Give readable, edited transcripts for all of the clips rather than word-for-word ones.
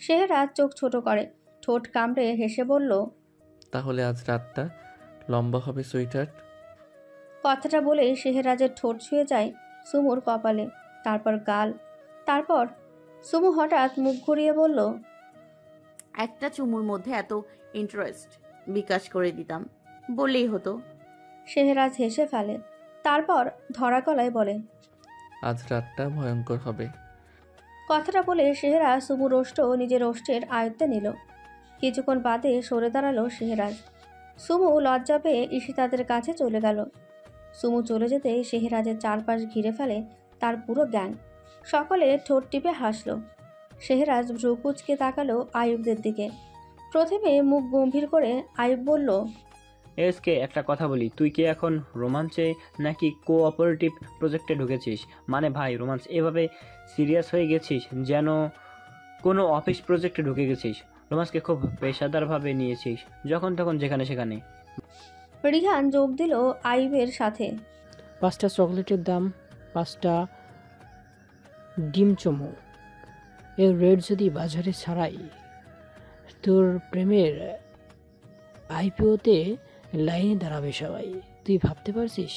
শেহরাজ চোখ ছোট করে ঠোঁট কামড়ে হেসে বলল, তাহলে আজ রাতটা লম্বা হবে সুইটার। কথাটা বলে শেহরাজের ঠোঁট ছুঁয়ে যায় সুমুর কপালে, তারপর গাল, তারপর সুমু হঠাৎ মুখ ঘুরিয়ে বলল, একটা চুমুর মধ্যে এত ইন্টারেস্ট বিকাশ করে দিতাম বললেই হতো। শেহরাজ হেসে ফেলে, তারপর ধরা গলায় বলে, আজ রাতটা ভয়ঙ্কর হবে। কথাটা বলে শেহরাজ সুমুর ওষ্ঠ নিজের ওষ্ঠের আয়ত্তে নিল। কিছুক্ষণ বাদে সরে দাঁড়ালো শেহরাজ। সুমু লজ্জা পেয়ে ঈশিতাদের কাছে চলে গেল। সুমু চলে যেতে শেহরাজের চারপাশ ঘিরে ফেলে তার পুরো গ্যাং। সকলে ঠোঁট টিপে হাসল। শেহরাজ ভ্রু কুঁচকে তাকালো আয়ুবদের দিকে। প্রথমে মুখ গম্ভীর করে আয়ুব বলল, এসকে একটা কথা বলি, তুই কি এখন রোমাঞ্চে নাকি কোঅপারেটিভ প্রজেক্টে ঢুকেছিস? মানে ভাই, রোমাঞ্চ এভাবে সিরিয়াস হয়ে গেছিস যেন কোনো অফিস প্রজেক্টে ঢুকে গেছিস। রোমাঞ্চকে খুব পেশাদারভাবে নিয়েছিস, যখন তখন যেখানে সেখানে। রিহান যোগ দিল আয়ুবের সাথে। 5টা চকলেটের দাম 5টা ডিম চমু, এর রেট যদি বাজারে ছাড়াই, তোর প্রেমের আইপিওতে লাইনে দাঁড়াবে সবাই। তুই ভাবতে পারছিস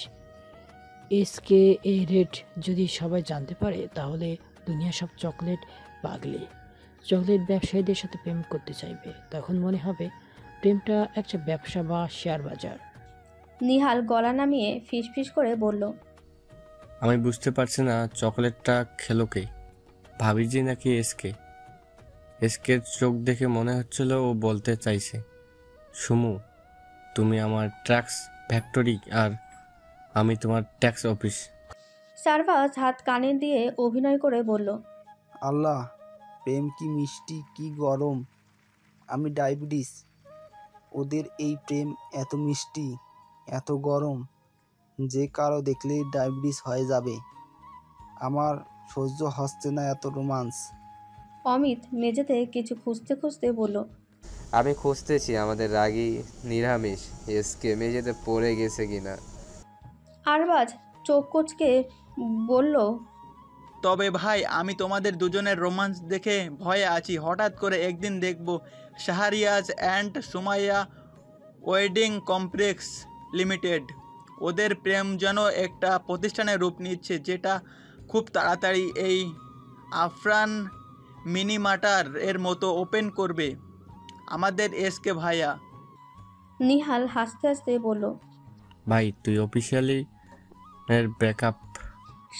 এসকে এই রেট যদি সবাই জানতে পারে, তাহলে দুনিয়া সব চকলেট পাগলি চকলেট ব্যবসায়ীদের সাথে প্রেম করতে চাইবে। তখন মনে হবে প্রেমটা একটা ব্যবসা বা শেয়ার বাজার। নিহাল গলা নামিয়ে ফিসফিস করে বলল, আমি বুঝতে পারছি না চকলেটটা খেলো কে, ভাবিজি নাকি এসকে? এসকের চোখ দেখে মনে হচ্ছিল ও বলতে চাইছে, সুমু তুমি আমার ট্যাক্স ফ্যাক্টরি আর আমি তোমার ট্যাক্স অফিস। সারফাজ হাত কানে দিয়ে অভিনয় করে বলল, আল্লাহ, প্রেম কি মিষ্টি কি গরম। আমি ডায়াবেটিস, ওদের এই প্রেম এত মিষ্টি এত গরম যে কারো দেখলেই ডায়াবেটিস হয়ে যাবে। আমার সহ্য হচ্ছে না এত রোমান্স। অমিত মেঝেতে কিছু খুঁজতে খুঁজতে বলল, আমি খুঁজতেছি আমাদের রাগী নিরামিষ এসকে মেঝেতে পড়ে গেছে কিনা। আরবাজ চোখ কুঁচকে বলল, তবে ভাই আমি তোমাদের দুজনের রোমান্স দেখে ভয়ে আছি। হঠাৎ করে একদিন দেখব Shahriaz and Sumaiya wedding complex limited, ওদের প্রেম যেন একটা প্রতিষ্ঠানের রূপ নিচ্ছে, যেটা খুব তাড়াতাড়ি এই আফরান মিনি মার্টার এর মতো ওপেন করবে আমাদের এসকে ভাইয়া। নিহাল হাসতে হাসতে বলল, ভাই তুই অফিসিয়ালি এর ব্যাকআপ।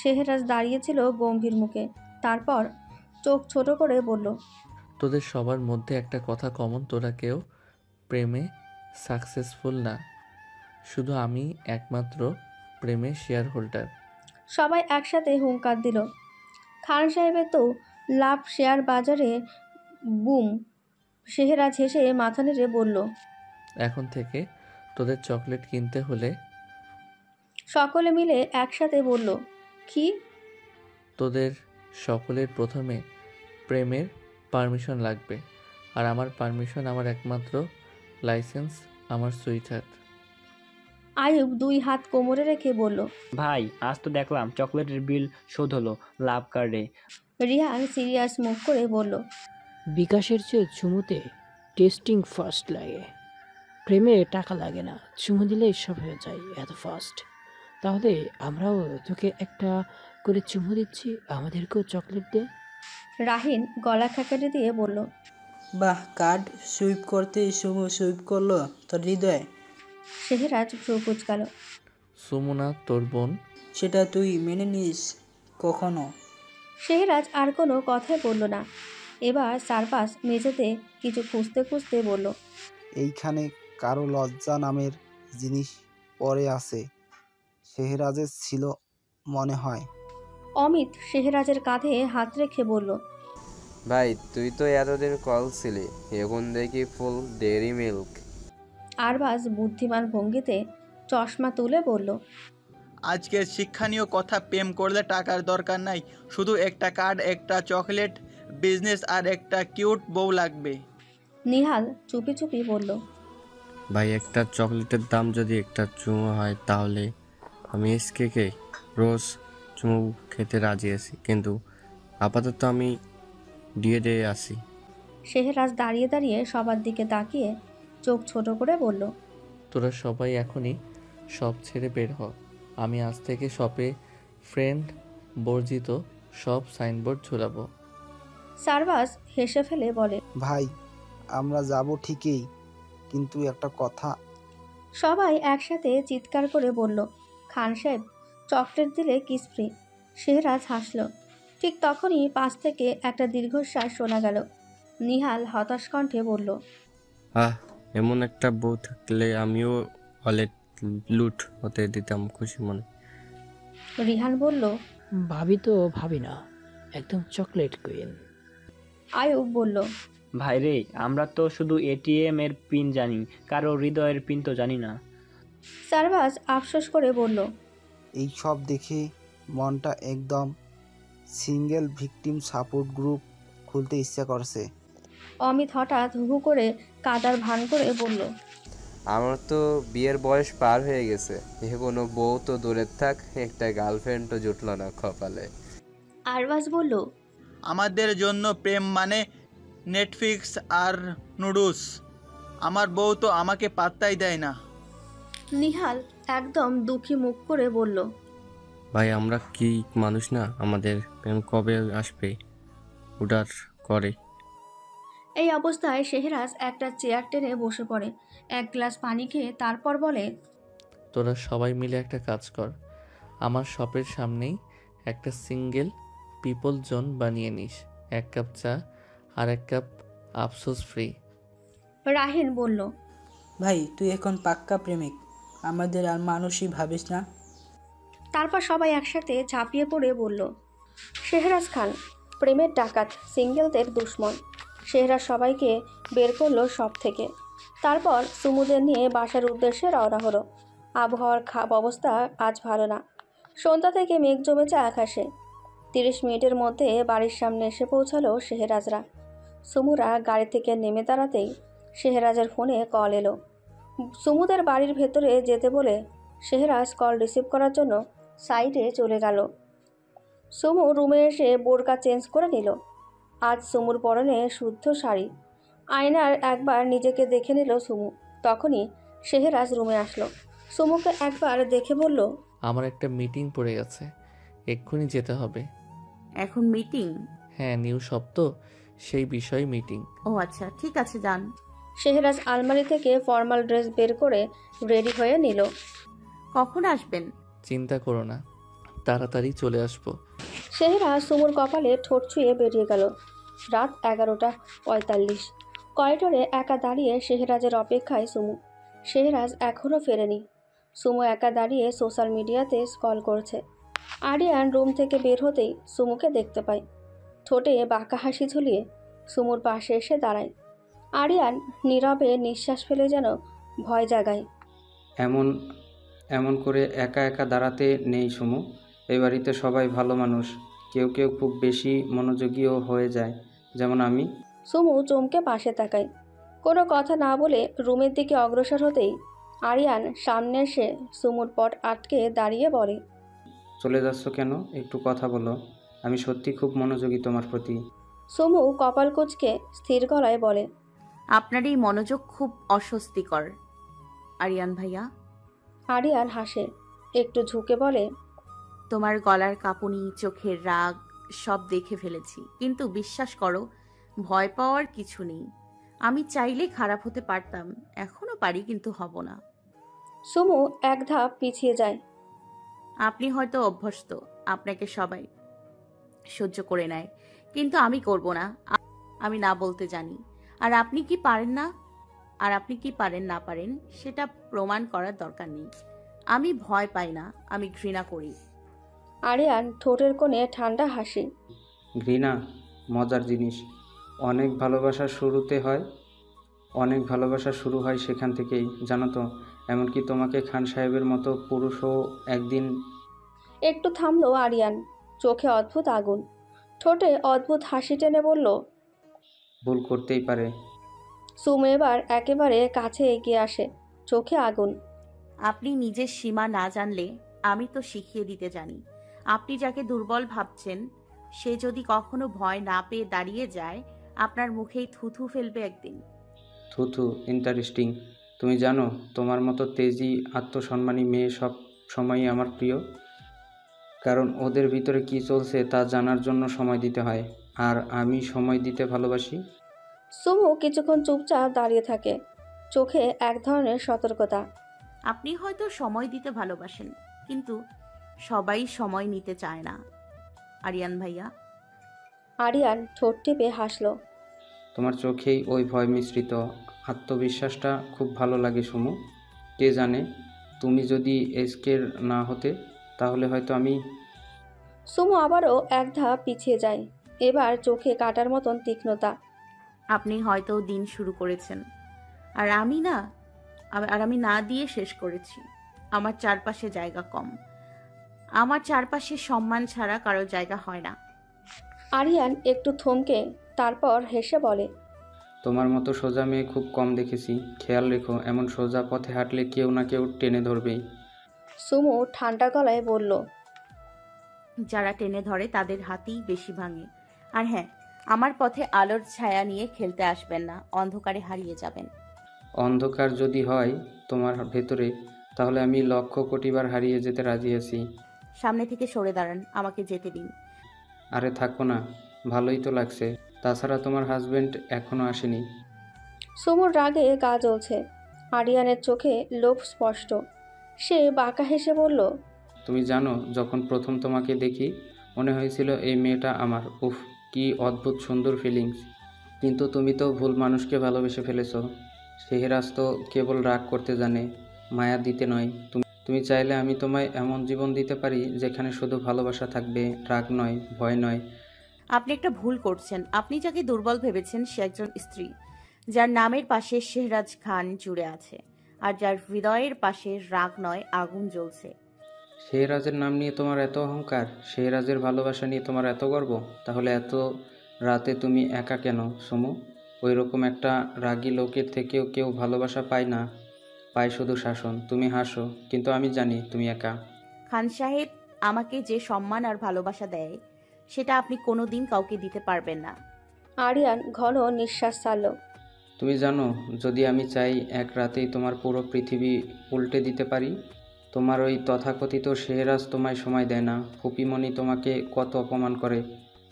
শেহরাজ দাঁড়িয়েছিল গম্ভীর মুখে, তারপর চোখ ছোট করে বলল, তোদের সবার মধ্যে একটা কথা কমন, তোরা কেউ প্রেমে সাকসেসফুল না, শুধু আমি একমাত্র প্রেমে শেয়ার হোল্ডার। সবাই একসাথে হুঙ্কার দিল। খান সাহেবের তো লাভ শেয়ার বাজারে বুম। শেহরাজ হেসে মাথা নেড়ে বলল, এখন থেকে তোদের চকলেট কিনতে হলে সকলে মিলে একসাথে বলল, কি? তোদের সকলের প্রথমে প্রেমের পারমিশন লাগবে, আর আমার পারমিশন আমার একমাত্র লাইসেন্স আমার সুইটার। আয়ুব 2 হাত কোমরে রেখে বলল, ভাই আজ তো দেখলাম চকলেটের বিল শোধ হলো লাভ কার্ডে। রিহান সিরিয়াস মুখ করে বলল, বিকাশের চেয়ে চুমুতে টেস্টিং ফার্স্ট লাগে, প্রেমে টাকা লাগে না, চুমু দিলে সব হয়ে যায় এত ফাস্ট। তাহলে আমরাও তোকে একটা করে চুমু দিচ্ছি, আমাদেরকেও চকলেট দে। রাহিন গলা খাকারি দিয়ে বলল, বাহ, কার্ড সুইপ করতে সুমু সুইপ করলো তোর হৃদয়। শেহরাজ ভ্রু কুচকাল। সুমনা তোর বোন? সেটা তুই মেনে নিস কখনো? শেহরাজ আর কোনো কথাই বলল না। এবার সারপাস মেঝেতে কিছু খুঁজতে খুঁজতে বলল, এইখানে কারো লজ্জা নামের জিনিস পড়ে আছে। শেহরাজের ছিল মনে হয়। অমিত শেহরাজের কাঁধে হাত রেখে বলল, ভাই তুই তো এতদিন কল ছিলি, এখন দেখি ফুল ডেয়ারি মিল্ক। আরবাজ বুদ্ধিমান ভঙ্গিতে চশমা তুলে বলল, আজকের শিক্ষণীয় কথা, প্রেম করলে টাকার দরকার নাই, শুধু একটা কার্ড, একটা চকলেট, বিজনেস আর একটা কিউট বউ লাগবে। নিহাল চুপি চুপি বলল, ভাই একটা চকলেটের দাম যদি একটা চুমু হয়, তাহলে আমি এসকে রোজ চুমু খেতে রাজি আছি, কিন্তু আপাতত আমি ডিএডে আছি। শেহরাজ দাঁড়িয়ে দাঁড়িয়ে সবার দিকে তাকিয়ে চোখ ছোট করে বলল, তোরা সবাই এখনই শপ ছেড়ে বের হ। আমি আজ থেকে শপে ফ্রেন্ড বর্জিত সব সাইনবোর্ড ঝুলাবো। সারবাজ হেসে ফেলে বলে, ভাই আমরা যাব ঠিকই, কিন্তু একটা কথা। সবাই একসাথে চিৎকার করে বলল, খান সাহেব চকলেট দিলে কিস ফ্রি। শেহরাজ হাসল। ঠিক তখনই পাশ থেকে একটা দীর্ঘশ্বাস শোনা গেল। নিহাল হতাশ কণ্ঠে বলল, এমন একটা বউ থাকলে আমিও ওয়ালেট লুট হতে দিতাম খুশি মনে। রিহান বলল, ভাবি তো ভাবি না, একদম চকলেট কুইন। আয়ুব বলল, ভাই রে, আমরা তো শুধু এটিএম এর পিন জানি, কারো হৃদয়ের পিন তো জানি না। সারবাজ আফসোস করে বলল, এই সব দেখে মনটা একদম সিঙ্গেল ভিকটিম সাপোর্ট গ্রুপ খুলতে ইচ্ছা করছে। অমিত হঠাৎ হু করে কাদার ভান করে বলল, আমার তো বিয়ের বয়স পার হয়ে গেছে, কোনো বউ তো দূরের থাক, একটা গার্লফ্রেন্ডও জুটলো না কপালে। আরবাজ বলল, আমাদের জন্য প্রেম মানে নেটফ্লিক্স আর নুডলস। আমার বউ তো আমাকে পাত্তাই দেয় না। নিহাল একদম দুঃখী মুখ করে বলল, ভাই আমরা কি মানুষ না? আমাদের প্রেম কবে আসবে ওটার করে। এই অবস্থায় শেহরাজ একটা চেয়ার টেনে বসে পড়ে, এক গ্লাস পানি খেয়ে তারপর বলে, তোরা সবাই মিলে একটা কাজ কর, আমার শপের সামনেই একটা সিঙ্গেল পিপল জোন বানিয়ে নিস। 1 কাপ চা আর 1 কাপ আফসোস ফ্রি। রাহিন বলল, ভাই তুই এখন পাক্কা প্রেমিক, আমাদের আর মানুষই ভাবিস না। তারপর সবাই একসাথে ঝাঁপিয়ে পড়ে বলল, শেহরাজ খান প্রেমের ডাকাত, সিঙ্গেলদের দুশ্মন। শেহরাজ সবাইকে বের করলো সব থেকে। তারপর সুমুদের নিয়ে বাসার উদ্দেশ্যে রওনা হলো। আবহাওয়ার অবস্থা আজ ভালো না। সন্ধ্যা থেকে মেঘ জমেছে আকাশে। 30 মিনিটের মধ্যে বাড়ির সামনে এসে পৌঁছালো শেহরাজরা। সুমুরা গাড়ি থেকে নেমে দাঁড়াতেই শেহরাজের ফোনে কল এলো। সুমুদের বাড়ির ভেতরে যেতে বলে শেহরাজ কল রিসিভ করার জন্য সাইডে চলে গেল। সুমু রুমে এসে বোরকা চেঞ্জ করে নিল। আজ সুমুর পরনে শুদ্ধ শাড়ি। আয়নার একবার নিজেকে দেখে নিল সুমু। তখনই শেহরাজ রুমে আসলো। সুমুকে একবার দেখে বলল, আমার একটা মিটিং পড়ে গেছে, এক্ষুনি যেতে হবে। এখন মিটিং? হ্যাঁ, নিউ শপ সেই বিষয়ে মিটিং। ও আচ্ছা, ঠিক আছে যান। শেহরাজ আলমারি থেকে ফর্মাল ড্রেস বের করে রেডি হয়ে নিল। কখন আসবেন? চিন্তা করো না, তাড়াতাড়ি চলে আসবো। শেহরাজ সুমুর কপালে ঠোঁট ছুঁয়ে বেরিয়ে গেল। রাত 11:45। করিডোরে একা দাঁড়িয়ে শেহরাজের অপেক্ষায় সুমু। শেহরাজ এখনও ফেরেনি। সুমু একা দাঁড়িয়ে সোশ্যাল মিডিয়াতে স্ক্রল করছে। আরিয়ান রুম থেকে বের হতেই সুমুকে দেখতে পায়। ঠোঁটে বাঁকা হাসি ঝুলিয়ে সুমুর পাশে এসে দাঁড়ায়। আরিয়ান নীরবে নিঃশ্বাস ফেলে যেন ভয় জাগায়। এমন করে একা একা দাঁড়াতে নেই সুমু, এই বাড়িতে সবাই ভালো মানুষ, কেউ কেউ খুব বেশি মনোযোগীও হয়ে যায়, যেমন আমি। সুমু চমকে পাশে তাকায়। কোনো কথা না বলে রুমের দিকে অগ্রসর হতেই আরিয়ান সামনে এসে সুমুর পট আটকে দাঁড়িয়ে বলে, চলে যাচ্ছ কেন? একটু কথা বলো, আমি সত্যি খুব মনোযোগী তোমার প্রতি। সুমু কপাল কুঁচকে স্থির গলায় বলে, আপনার এই মনোযোগ খুব অস্বস্তিকর আরিয়ান ভাইয়া। আরিয়ান হাসে, একটু ঝুঁকে বলে, তোমার গলার কাঁপুনি, চোখের রাগ সব দেখে ফেলেছি, কিন্তু বিশ্বাস করো ভয় পাওয়ার কিছু নেই। আমি চাইলে খারাপ হতে পারতাম, এখনো পারি, কিন্তু হব না। সুমু এক ধাপ পিছিয়ে যায়। আপনি হয়তো অভ্যস্ত, আপনাকে সবাই সহ্য করে নেয়, কিন্তু আমি করব না। আমি না বলতে জানি। আর আপনি কি পারেন না পারেন সেটা প্রমাণ করার দরকার নেই। আমি ভয় পাই না, আমি ঘৃণা করি। আরিয়ান ঠোঁটের কোণে ঠান্ডা হাসি। ঘৃণা মজার জিনিস, অনেক ভালোবাসা শুরু হয় সেখান থেকেই, জানো তো। এমনকি তোমাকে খান সাহেবের মতো পুরুষও একদিন। একটু থামলো আরিয়ান, চোখে অদ্ভুত আগুন, ঠোঁটে অদ্ভুত হাসি টেনে বলল, ভুল করতেই পারে। সুমু এবার একেবারে কাছে এগিয়ে আসে, চোখে আগুন। আপনি নিজের সীমা না জানলে আমি তো শিখিয়ে দিতে জানি। আপনি যাকে দুর্বল ভাবছেন সে যদি কখনো ভয় না পেয়ে দাঁড়িয়ে যায়, আপনার মুখেই থুথু ফেলবে একদিন। থুথু, ইন্টারেস্টিং। তুমি জানো, তোমার মতো তেজি আত্মসম্মানী মেয়ে সব সময়ই আমার প্রিয়। কারণ ওদের ভিতরে কি চলছে তা জানার জন্য সময় দিতে হয়, আর আমি সময় দিতে ভালোবাসি। সুমু কিছুক্ষণ চুপচাপ দাঁড়িয়ে থাকে, চোখে এক ধরনের সতর্কতা। আপনি হয়তো সময় দিতে ভালোবাসেন, কিন্তু সবাই সময় নিতে চায় না আরিয়ান ভাইয়া। আরিয়ান ঠোঁট টিপে হাসল। তোমার চোখেই ওই ভয় মিশ্রিত আত্মবিশ্বাসটা খুব ভালো লাগে সুমু। কে জানে, তুমি যদি এসকের না হতে, তাহলে হয়তো আমি। সুমু আবারও এক ধাপ পিছিয়ে যায়, এবার চোখে কাটার মতন তীক্ষ্ণতা। আপনি হয়তো দিন শুরু করেছেন, আর আমি না দিয়ে শেষ করেছি। আমার চারপাশে জায়গা কম, আমার চারপাশে সম্মান ছাড়া কারো জায়গা হয় না। আরিয়ান একটু থমকে তারপর হেসে বলে, তোমার মতো সোজা মেয়ে খুব কম দেখেছি। খেয়াল রেখো, এমন সোজা পথে হাঁটলে কেউ না কেউ টেনে ধরবেই। সুমু ঠান্ডা গলায় বলল, যারা টেনে ধরে তাদের হাতেই বেশি ভাঙে। আর হ্যাঁ, আমার পথে আলোর ছায়া নিয়ে খেলতে আসবেন না, অন্ধকারে হারিয়ে যাবেন। অন্ধকার যদি হয় তোমার ভেতরে, তাহলে আমি লক্ষ কোটিবার হারিয়ে যেতে রাজি আছি। সামনে থেকে সরে দাঁড়ান, আমাকে যেতে দিন। আরে থাকো না, ভালোই তো লাগছে। তাছাড়া তোমার হাজবেন্ড এখনো আসেনি। সুমুর রাগে গা জ্বলছে, আরিয়ানের চোখে লোভ স্পষ্ট। সে বাঁকা হেসে বলল, তুমি জানো, যখন প্রথম তোমাকে দেখি মনে হয়েছিল এই মেয়েটা আমার। উফ, কি অদ্ভুত সুন্দর ফিলিংস। কিন্তু তুমি তো ভুল মানুষকে ভালোবেসে ফেলেছো। শেহরাজ তো কেবল রাগ করতে জানে, মায়া দিতে নয়। তুমি চাইলে আমি তোমায় এমন জীবন দিতে পারি যেখানে শুধু ভালোবাসা থাকবে, রাগ নয়, ভয় নয়। আপনি একটা ভুল করছেন। আপনি যাকে দুর্বল ভেবেছেন সে একজন স্ত্রী, যার নামের পাশে শেহরাজ খান জুড়ে আছে, আর যার হৃদয়ের পাশে রাগ নয় আগুন জ্বলছে। শেহরাজের নাম নিয়ে তোমার এত অহংকার, শেহরাজের ভালোবাসা নিয়ে তোমার এত গর্ব, তাহলে এত রাতে তুমি একা কেন সুমু? ওই রকম একটা রাগী লোকের থেকেও কেউ ভালোবাসা পায় না, পায় শুধু শাসন। তুমি হাসো, কিন্তু আমি জানি তুমি একা। খান সাহেব আমাকে যে সম্মান আর ভালোবাসা দেয়, সেটা আপনি কোনোদিন কাউকে দিতে পারবেন না। আরিয়ান ঘন নিঃশ্বাস ছাড়ল। তুমি জানো, যদি আমি চাই এক রাতেই তোমার পুরো পৃথিবী উল্টে দিতে পারি। তোমার ওই তথাকথিত শেহরাজ তোমায় সময় দেয় না, ফুপিমণি তোমাকে কত অপমান করে।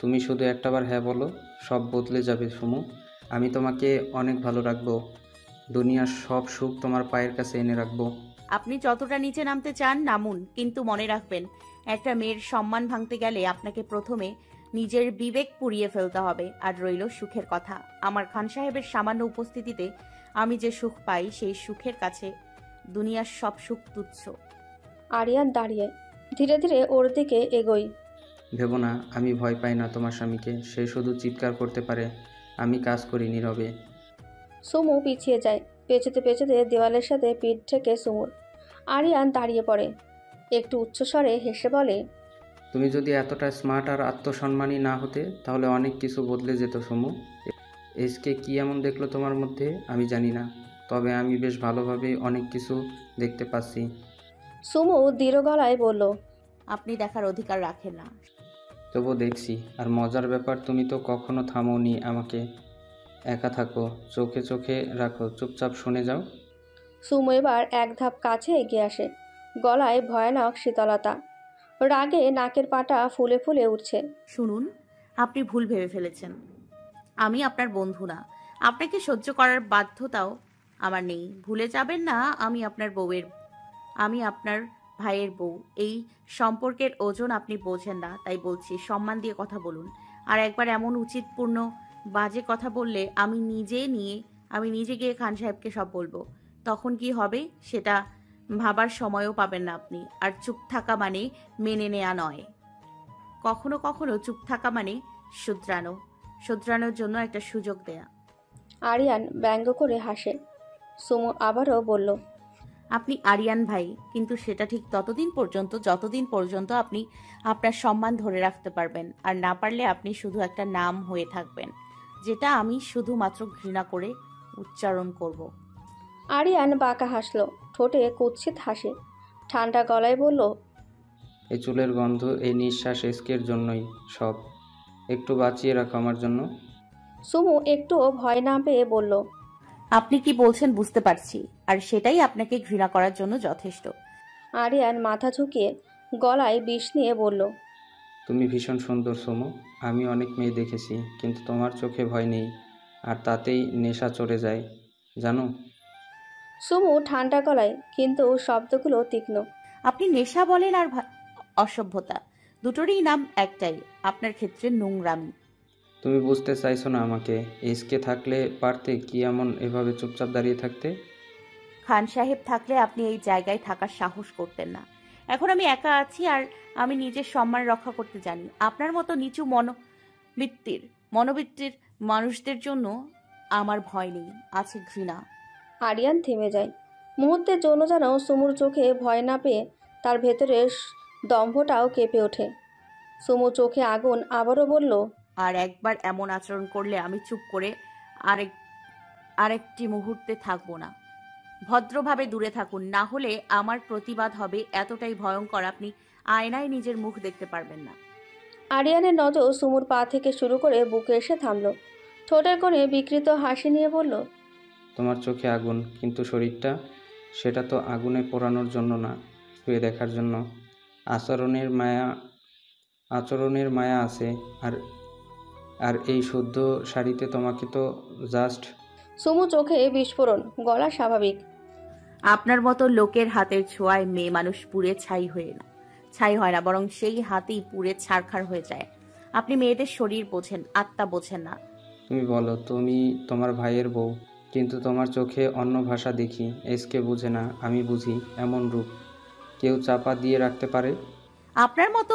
তুমি শুধু একটাবার হ্যাঁ বলো, সব বদলে যাবে সুমু। আমি তোমাকে অনেক ভালো রাখবো, দুনিয়ার সব সুখ তোমার পায়ের কাছে এনে রাখবো। আপনি যতটা নিচে নামতে চান নামুন, কিন্তু মনে রাখবেন, একটা মেয়ের সম্মান ভাঙতে গেলে আপনাকে প্রথমে নিজের বিবেক পুড়িয়ে ফেলতে হবে। আর রইল সুখের কথা, আমার খান সাহেবের সামান্য উপস্থিতিতে আমি যে সুখ পাই, সেই সুখের কাছে দুনিয়ার সব সুখ তুচ্ছ। আরিয়ান দাঁড়িয়ে ধীরে ধীরে ওর দিকে এগোই। ভেবো না আমি ভয় পাই না তোমার স্বামীকে, সে শুধু চিৎকার করতে পারে, আমি কাজ করি নীরবে। সুমু পিছিয়ে যায়, পেছতে পেছতে দেওয়ালের সাথে পিঠ ঠেকে সুমুর। আরিয়ান দাঁড়িয়ে পড়ে, একটু উচ্চস্বরে হেসে বলে, তুমি যদি এতটা স্মার্ট আর আত্মসম্মানী না হতে, তাহলে অনেক কিছু বদলে যেত সুমু। এসকে কি এমন দেখলো তোমার মধ্যে আমি জানি না, তবে আমি বেশ ভালোভাবেই অনেক কিছু দেখতে পাচ্ছি। সুমু দৃঢ় গলায় বলল, আপনি দেখার অধিকার রাখেন না। তবু দেখছি। আর মজার ব্যাপার, তুমি তো কখনো থামোনি আমাকে। একা থাকো, চোখে চোখে রাখো, চুপচাপ শুনে যাও। সুমু এবার এক ধাপ কাছে এগিয়ে আসে, গলায় ভয়ানক শীতলতা, রাগে নাকের পাটা ফুলে ফুলে উঠছে। শুনুন, আপনি ভুল ভেবে ফেলেছেন। আমি আপনার বন্ধু না, আপনাকে সহ্য করার বাধ্যতাও আমার নেই। ভুলে যাবেন না, আমি আপনার ভাইয়ের বউ। এই সম্পর্কের ওজন আপনি বোঝেন না, তাই বলছি সম্মান দিয়ে কথা বলুন। আর একবার এমন উচিতপূর্ণ বাজে কথা বললে আমি নিজে গিয়ে খান সাহেবকে সব বলবো। তখন কি হবে সেটা ভাবার সময়ও পাবেন না আপনি। আর চুপ থাকা মানে মেনে নেওয়া নয়, কখনো কখনো চুপ থাকা মানে শুধরানোর জন্য একটা সুযোগ দেয়া। আরিয়ান ব্যঙ্গ করে হাসে। সুমু আবারও বলল, আপনি আরিয়ান ভাই, কিন্তু সেটা ঠিক ততদিন পর্যন্ত যতদিন পর্যন্ত আপনি আপনার সম্মান ধরে রাখতে পারবেন। আর না পারলে আপনি শুধু একটা নাম হয়ে থাকবেন, যেটা আমি শুধুমাত্র ঘৃণা করে উচ্চারণ করব। আরিয়ান বাঁকা হাসল, ঠোঁটে কুৎসিত হাসি, ঠান্ডা গলায় বলল, এই চুলের গন্ধ, এই নিঃশ্বাস এসকের জন্যই সব। একটু বাঁচিয়ে রাখো আমার জন্য। সুমু একটুও ভয় না পেয়ে বলল, আপনি কি বলছেন বুঝতে পারছি, আর সেটাই আপনাকে ঘৃণা করার জন্য যথেষ্ট। আরিয়ান মাথা ঝুঁকিয়ে গলায় বিষ নিয়ে বলল, তুমি ভীষণ সুন্দর সুমো। আমি অনেক মেয়ে দেখেছি, কিন্তু তোমার চোখে ভয় নেই, আর তাতেই নেশা চড়ে যায় জানো। সুমু ঠান্ডা গলায়, কিন্তু শব্দগুলো তীক্ষ্ণ। আপনি নেশা বলেন আর অসভ্যতা, দুটোরই নাম একটাই, আপনার ক্ষেত্রে নোংরামি। তুমি বুঝতে চাইছো না আমাকে। এসকে থাকলে পারতে কি এমন এভাবে চুপচাপ দাঁড়িয়ে থাকতে? খান সাহেব থাকলে আপনি এই জায়গায় থাকার সাহস করতেন না। এখন আমি একা আছি, আর আমি নিজের সম্মান রক্ষা করতে জানি। আপনার মতো নিচু মনোবৃত্তির মানুষদের জন্য আমার ভয় নেই, আছে ঘৃণা। আরিয়ান থেমে যায়। মুহূর্তের জন্য যেন সুমুর চোখে ভয় না পেয়ে তার ভেতরে দম্ভটাও কেঁপে ওঠে। সুমু চোখে আগুন আবারও বলল, আর একবার এমন আচরণ করলে আমি চুপ করে আরেকটি মুহূর্তে থাকবো না। ভদ্রভাবে দূরে থাকুন, না হলে আমার প্রতিবাদ হবে এতটাই ভয়ঙ্কর আপনি আয়নায় নিজের মুখ দেখতে পারবেন না। আরিয়ানের নজর সুমুর পা থেকে শুরু করে বুকে এসে থামল। ঠোঁটের কোণে বিকৃত হাসি নিয়ে বলল, তোমার চোখে আগুন, কিন্তু শরীরটা, সেটা তো আগুনে পোড়ানোর জন্য না, ছুঁয়ে দেখার জন্য। আচরণের মায়া আছে। আর আর এই শুদ্ধ শাড়িতে তোমাকে তো জাস্ট। সুমু চোখে বিস্ফোরণ, গলা স্বাভাবিক। আপনার মতো লোকের হাতের ছোঁয়ায় মেয়ে মানুষ পুড়ে ছাই হয় না, বরং সেই হাতেই পুড়ে ছারখার হয়ে যায়। আপনি মেয়েদের শরীর বোঝেন, আত্মা বোঝেন না। তুমি বলো তুমি তোমার ভাইয়ের বউ, কিন্তু তোমার চোখে অন্য ভাষা দেখি। এসকে বুঝে না, আমি বুঝি। এমন রূপ কেউ চাপা দিয়ে রাখতে পারে? আপনার মতো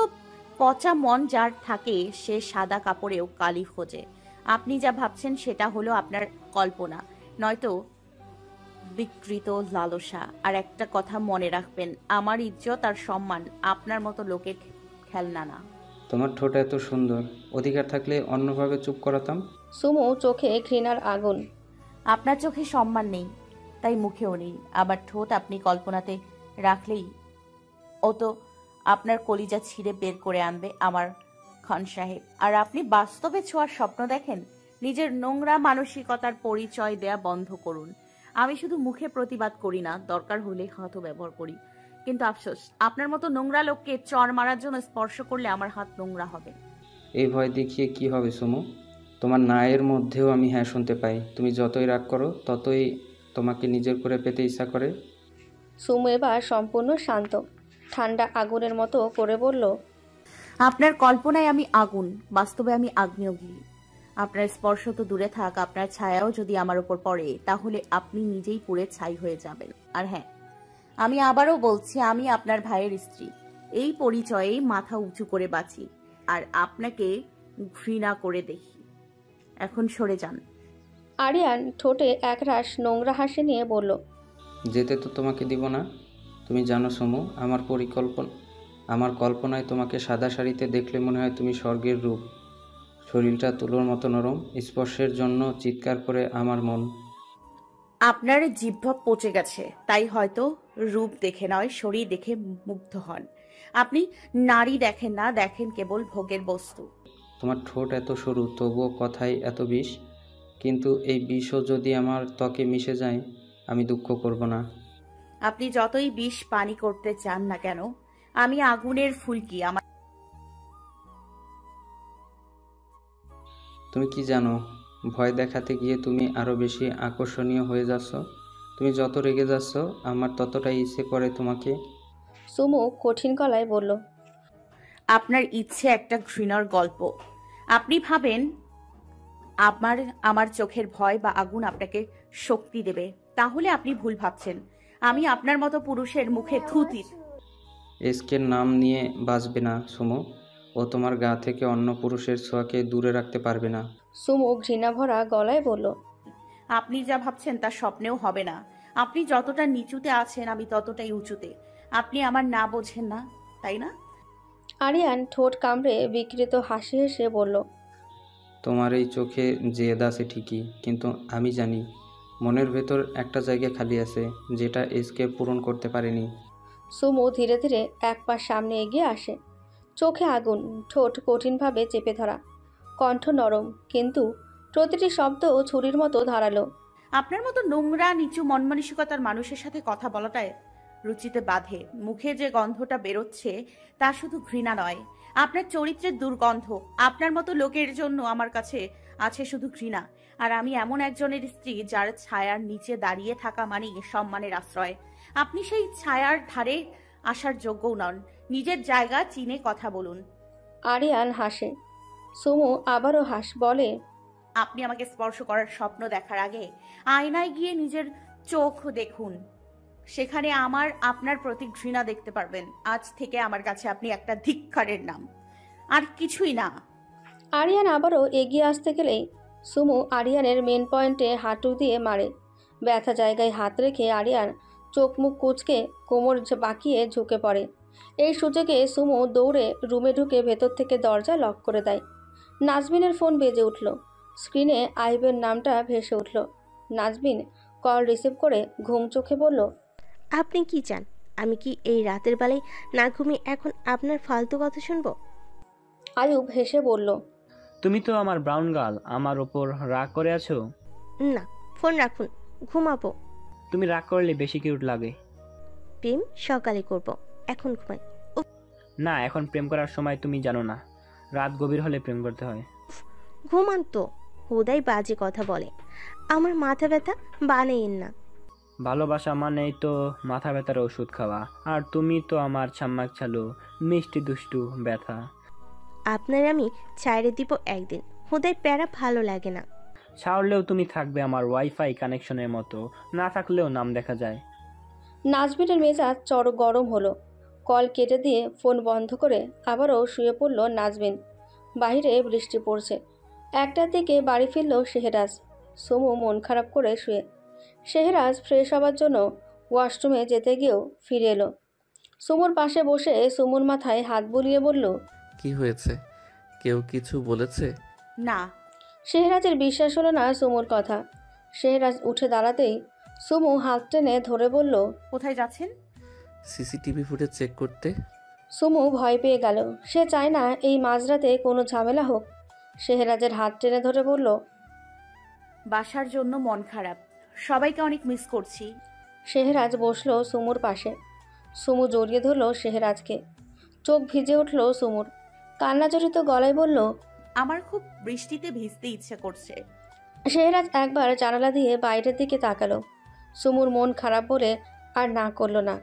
পচা মন যার থাকে সে সাদা কাপড়েও কালি খোঁজে। আপনি যা ভাবছেন সেটা হলো আপনার কল্পনা, নয়তো বিকৃত লালসা। আর একটা কথা মনে রাখবেন, আমার ইজ্জত আর সম্মান আপনার মতো লোকের খেলনা না। তোমার ঠোঁট এত সুন্দর, অধিকার থাকলে অন্যভাবে চুপ করাতাম। সুমু চোখে ঘৃণার আগুন। আপনার চোখে সম্মান নেই, তাই মুখেও নেই। আবার ঠোঁট আপনি কল্পনাতে রাখলেই ও তো আপনার কলিজা ছিঁড়ে বের করে আনবে আমার খান সাহেব। আর আপনি বাস্তবে ছোঁয়ার স্বপ্ন দেখেন। নিজের নোংরা মানসিকতার পরিচয় দেয়া বন্ধ করুন। আমি শুধু মুখে প্রতিবাদ করি না, দরকার হলে হাত ব্যবহার করি। কিন্তু আফসোস, আপনার মতো নোংরা লোককে চড় মারার জন্য স্পর্শ করলে আমার হাত নোংরা হবে। এই ভয় দেখিয়ে কি হবে সুমু? তোমার নায়ের মধ্যেও আমি হ্যাঁ শুনতে পাই। তুমি যতই রাগ করো, ততই তোমাকে নিজের করে পেতে ইচ্ছা করে। সুমু এবার সম্পূর্ণ শান্ত, ঠান্ডা আগুনের মতো করে বলল, আপনার কল্পনায় আমি আগুন, বাস্তবে আমি আগ্নেয়গিরি। আপনার স্পর্শ তো দূরে থাক, আপনার ছায়াও যদি আমার উপর পড়ে, তাহলে আপনি নিজেই পুড়ে ছাই হয়ে যাবেন। আর হ্যাঁ, আমি আবারও বলছি, আমি আপনার ভাইয়ের স্ত্রী। এই পরিচয়েই মাথা উঁচু করে বাঁচি, আর আপনাকে ঘৃণা করে দেখি। এখন সরে যান। আরিয়ান ঠোঁটে একরাশ নোংরা হাসি নিয়ে বলল, যেতে তো তোমাকে দিব না। তুমি জানো সুমু, আমার কল্পনায় তোমাকে সাদা শাড়িতে দেখলে মনে হয় তুমি স্বর্গের রূপ। শরীরটা তুলোর মতো নরম, স্পর্শের জন্য চিৎকার করে আমার মন। আপনার জিহ্বা পচে গেছে, তাই হয়তো রূপ দেখে নয়, শরীর দেখে মুগ্ধ হন। আপনি নারী দেখেন না, দেখেন কেবল ভোগের বস্তু। তোমার ঠোঁট এত সরু, তবুও কথায় এত বিষ। কিন্তু এই বিষও যদি আমার ত্বকে মিশে যায়, আমি দুঃখ করব না। আপনি যতই বিষ পানি করতে চান না কেন, আমি আগুনের ফুলকি। তুমি কি জানো, ভয় দেখাতে গিয়ে তুমি আরো বেশি আকর্ষণীয় হয়ে যাচ্ছ। তুমি যত রেগে যাচ্ছ, আমার ততটাই ইচ্ছে করে তোমাকে। সুমু কঠিন গলায় বলল, আপনার ইচ্ছে একটা ঘৃণার গল্প। আপনি ভাবেন আমার চোখের ভয় বা আগুন আপনাকে শক্তি দেবে, তাহলে আপনি ভুল ভাবছেন। আমি আপনার মতো পুরুষের মুখে থুতি। এসকের নাম নিয়ে বাঁচবে না সুমো। ও তোমার গা থেকে অন্য পুরুষের ছোঁয়াকে দূরে রাখতে পারবে না। সুমু ঘৃণা ভরা গলায় বলল, আপনি যা ভাবছেন তা স্বপ্নেও হবে না। আপনি যতটা নিচুতে আছেন, আমি ততটাই উঁচুতে। আপনি আমার না বোঝেন না, তাই না? আরিয়ান ঠোঁট কামড়ে বিকৃত হাসি হেসে বলল, তোমার এই চোখে জেদ আছে ঠিকই, কিন্তু আমি জানি মনের ভেতর একটা জায়গা খালি আছে, যেটা এসকে পূরণ করতে পারেনি। সুমু ধীরে ধীরে এক পা সামনে এগিয়ে আসে, চোখে আগুন, ঠোঁট কঠিনভাবে চেপে ধরা। কণ্ঠ নরম, কিন্তু প্রতিটি শব্দ ছুরির মতো ধারালো। আপনার মতো নোংরা নিচু মন মানসিকতার মানুষের সাথে কথা বলাটায় রুচিতে বাধে। মুখে যে গন্ধটা বেরোচ্ছে তা শুধু ঘৃণা নয়, আপনার চরিত্রের দুর্গন্ধ। আপনার মতো লোকের জন্য আমার কাছে আছে শুধু ঘৃণা। আর আমি এমন একজনের স্ত্রী যার ছায়ার নিচে দাঁড়িয়ে থাকা মানেই সম্মানের আশ্রয়। আপনি সেই ছায়ার ধারে আসার যোগ্যও নন। নিজের জায়গা চিনে কথা বলুন। আরিয়ান হাসে। সুমু আবারও বলে, আপনি আমাকে স্পর্শ করার স্বপ্ন দেখার আগে আয়নায় গিয়ে নিজের চোখ দেখুন। সেখানে আপনার প্রতি ঘৃণা দেখতে পারবেন। আজ থেকে আমার কাছে আপনি একটা ধিক্কারের নাম, আর কিছুই না। আরিয়ান আবারও এগিয়ে আসতে গেলেই সুমু আরিয়ানের মেন পয়েন্টে হাঁটু দিয়ে মারে। ব্যথা জায়গায় হাত রেখে আরিয়ান চোখ মুখ কুঁচকে কোমর বাঁকিয়ে ঝুঁকে পড়ে। এই সুযোগে সুমু দৌড়ে রুমে ঢুকে ভেতর থেকে দরজা লক করে দেয়। নাজমিনের ফোন বেজে উঠল। স্ক্রিনে আইবের নামটা ভেসে উঠল। নাজমিন কল রিসিভ করে ঘুম চোখে বলল, আপনি কি চান? আমি কি এই রাতের বেলায় না ঘুমিয়ে এখন আপনার ফালতু কথা শুনবো? আয়ুব হেসে বলল, তুমি তো আমার ব্রাউন গার্ল, আমার ওপর রাগ করে আছো? না, ফোন রাখুন, ঘুমাবো। তুমি রাগ করলে বেশি কিউট লাগে। প্রেম সকালে করব, এখন ঘুমাই। না, এখন প্রেম করার সময় তুমি জানো না, রাত গভীর হলে প্রেম করতে হয়। ঘুমান তো, হুদাই বাজে কথা বলে। আমার মাথা ব্যথা বানাইন না। ভালোবাসা মানেই তো মাথা ব্যথার ওষুধ খাওয়া, আর তুমি তো আমার ছাম্মাক ছালু, মিষ্টি দুষ্টু ব্যথা। আপনার আমি ছাইড়ে দিব একদিন, হুদাই প্যারা ভালো লাগে না। ছাড়লেও তুমি থাকবে আমার ওয়াইফাই কানেকশনের মতো, না থাকলেও নাম দেখা যায়। নাজমিনের মেজাজ গরম হলো। কল কেটে দিয়ে ফোন বন্ধ করে আবারও শুয়ে পড়ল নাজমিন। বাইরে বৃষ্টি পড়ছে। একটার দিকে বাড়ি ফিরল শেহরাজ। সুমু মন খারাপ করে শুয়ে। শেহরাজ ফ্রেশ হবার জন্য ওয়াশরুমে যেতে গিয়েও ফিরে এলো। সুমুর পাশে বসে সুমুর মাথায় হাত বুলিয়ে বলল, কি হয়েছে? কেউ কিছু বলেছে? না। শেহরাজের বিশ্বাস হলো না সুমুর কথা। শেহরাজ উঠে দাঁড়াতেই সুমু হাত টেনে ধরে বলল, কোথায় যাচ্ছেন? সিসিটিভি ফুটেজ চেক করতে। সুমু ভয় পেয়ে গেল। সে চায় না এই মাঝরাতে কোনো ঝামেলা হোক। শেহরাজের হাত টেনে ধরে বলল, বাসার জন্য মন খারাপ, সবাইকে অনেক মিস করছি। শেহরাজ বসল সুমুর পাশে। সুমু জড়িয়ে ধরল শেহরাজকে। চোখ ভিজে উঠল সুমুর। কান্নাজড়িত গলায় বলল, আমার খুব বৃষ্টিতে ভিজতে ইচ্ছে করছে। শেহরাজ একবার জানালা দিয়ে বাইরের দিকে তাকালো। সুমুর মন খারাপ বলে আর না করলো না।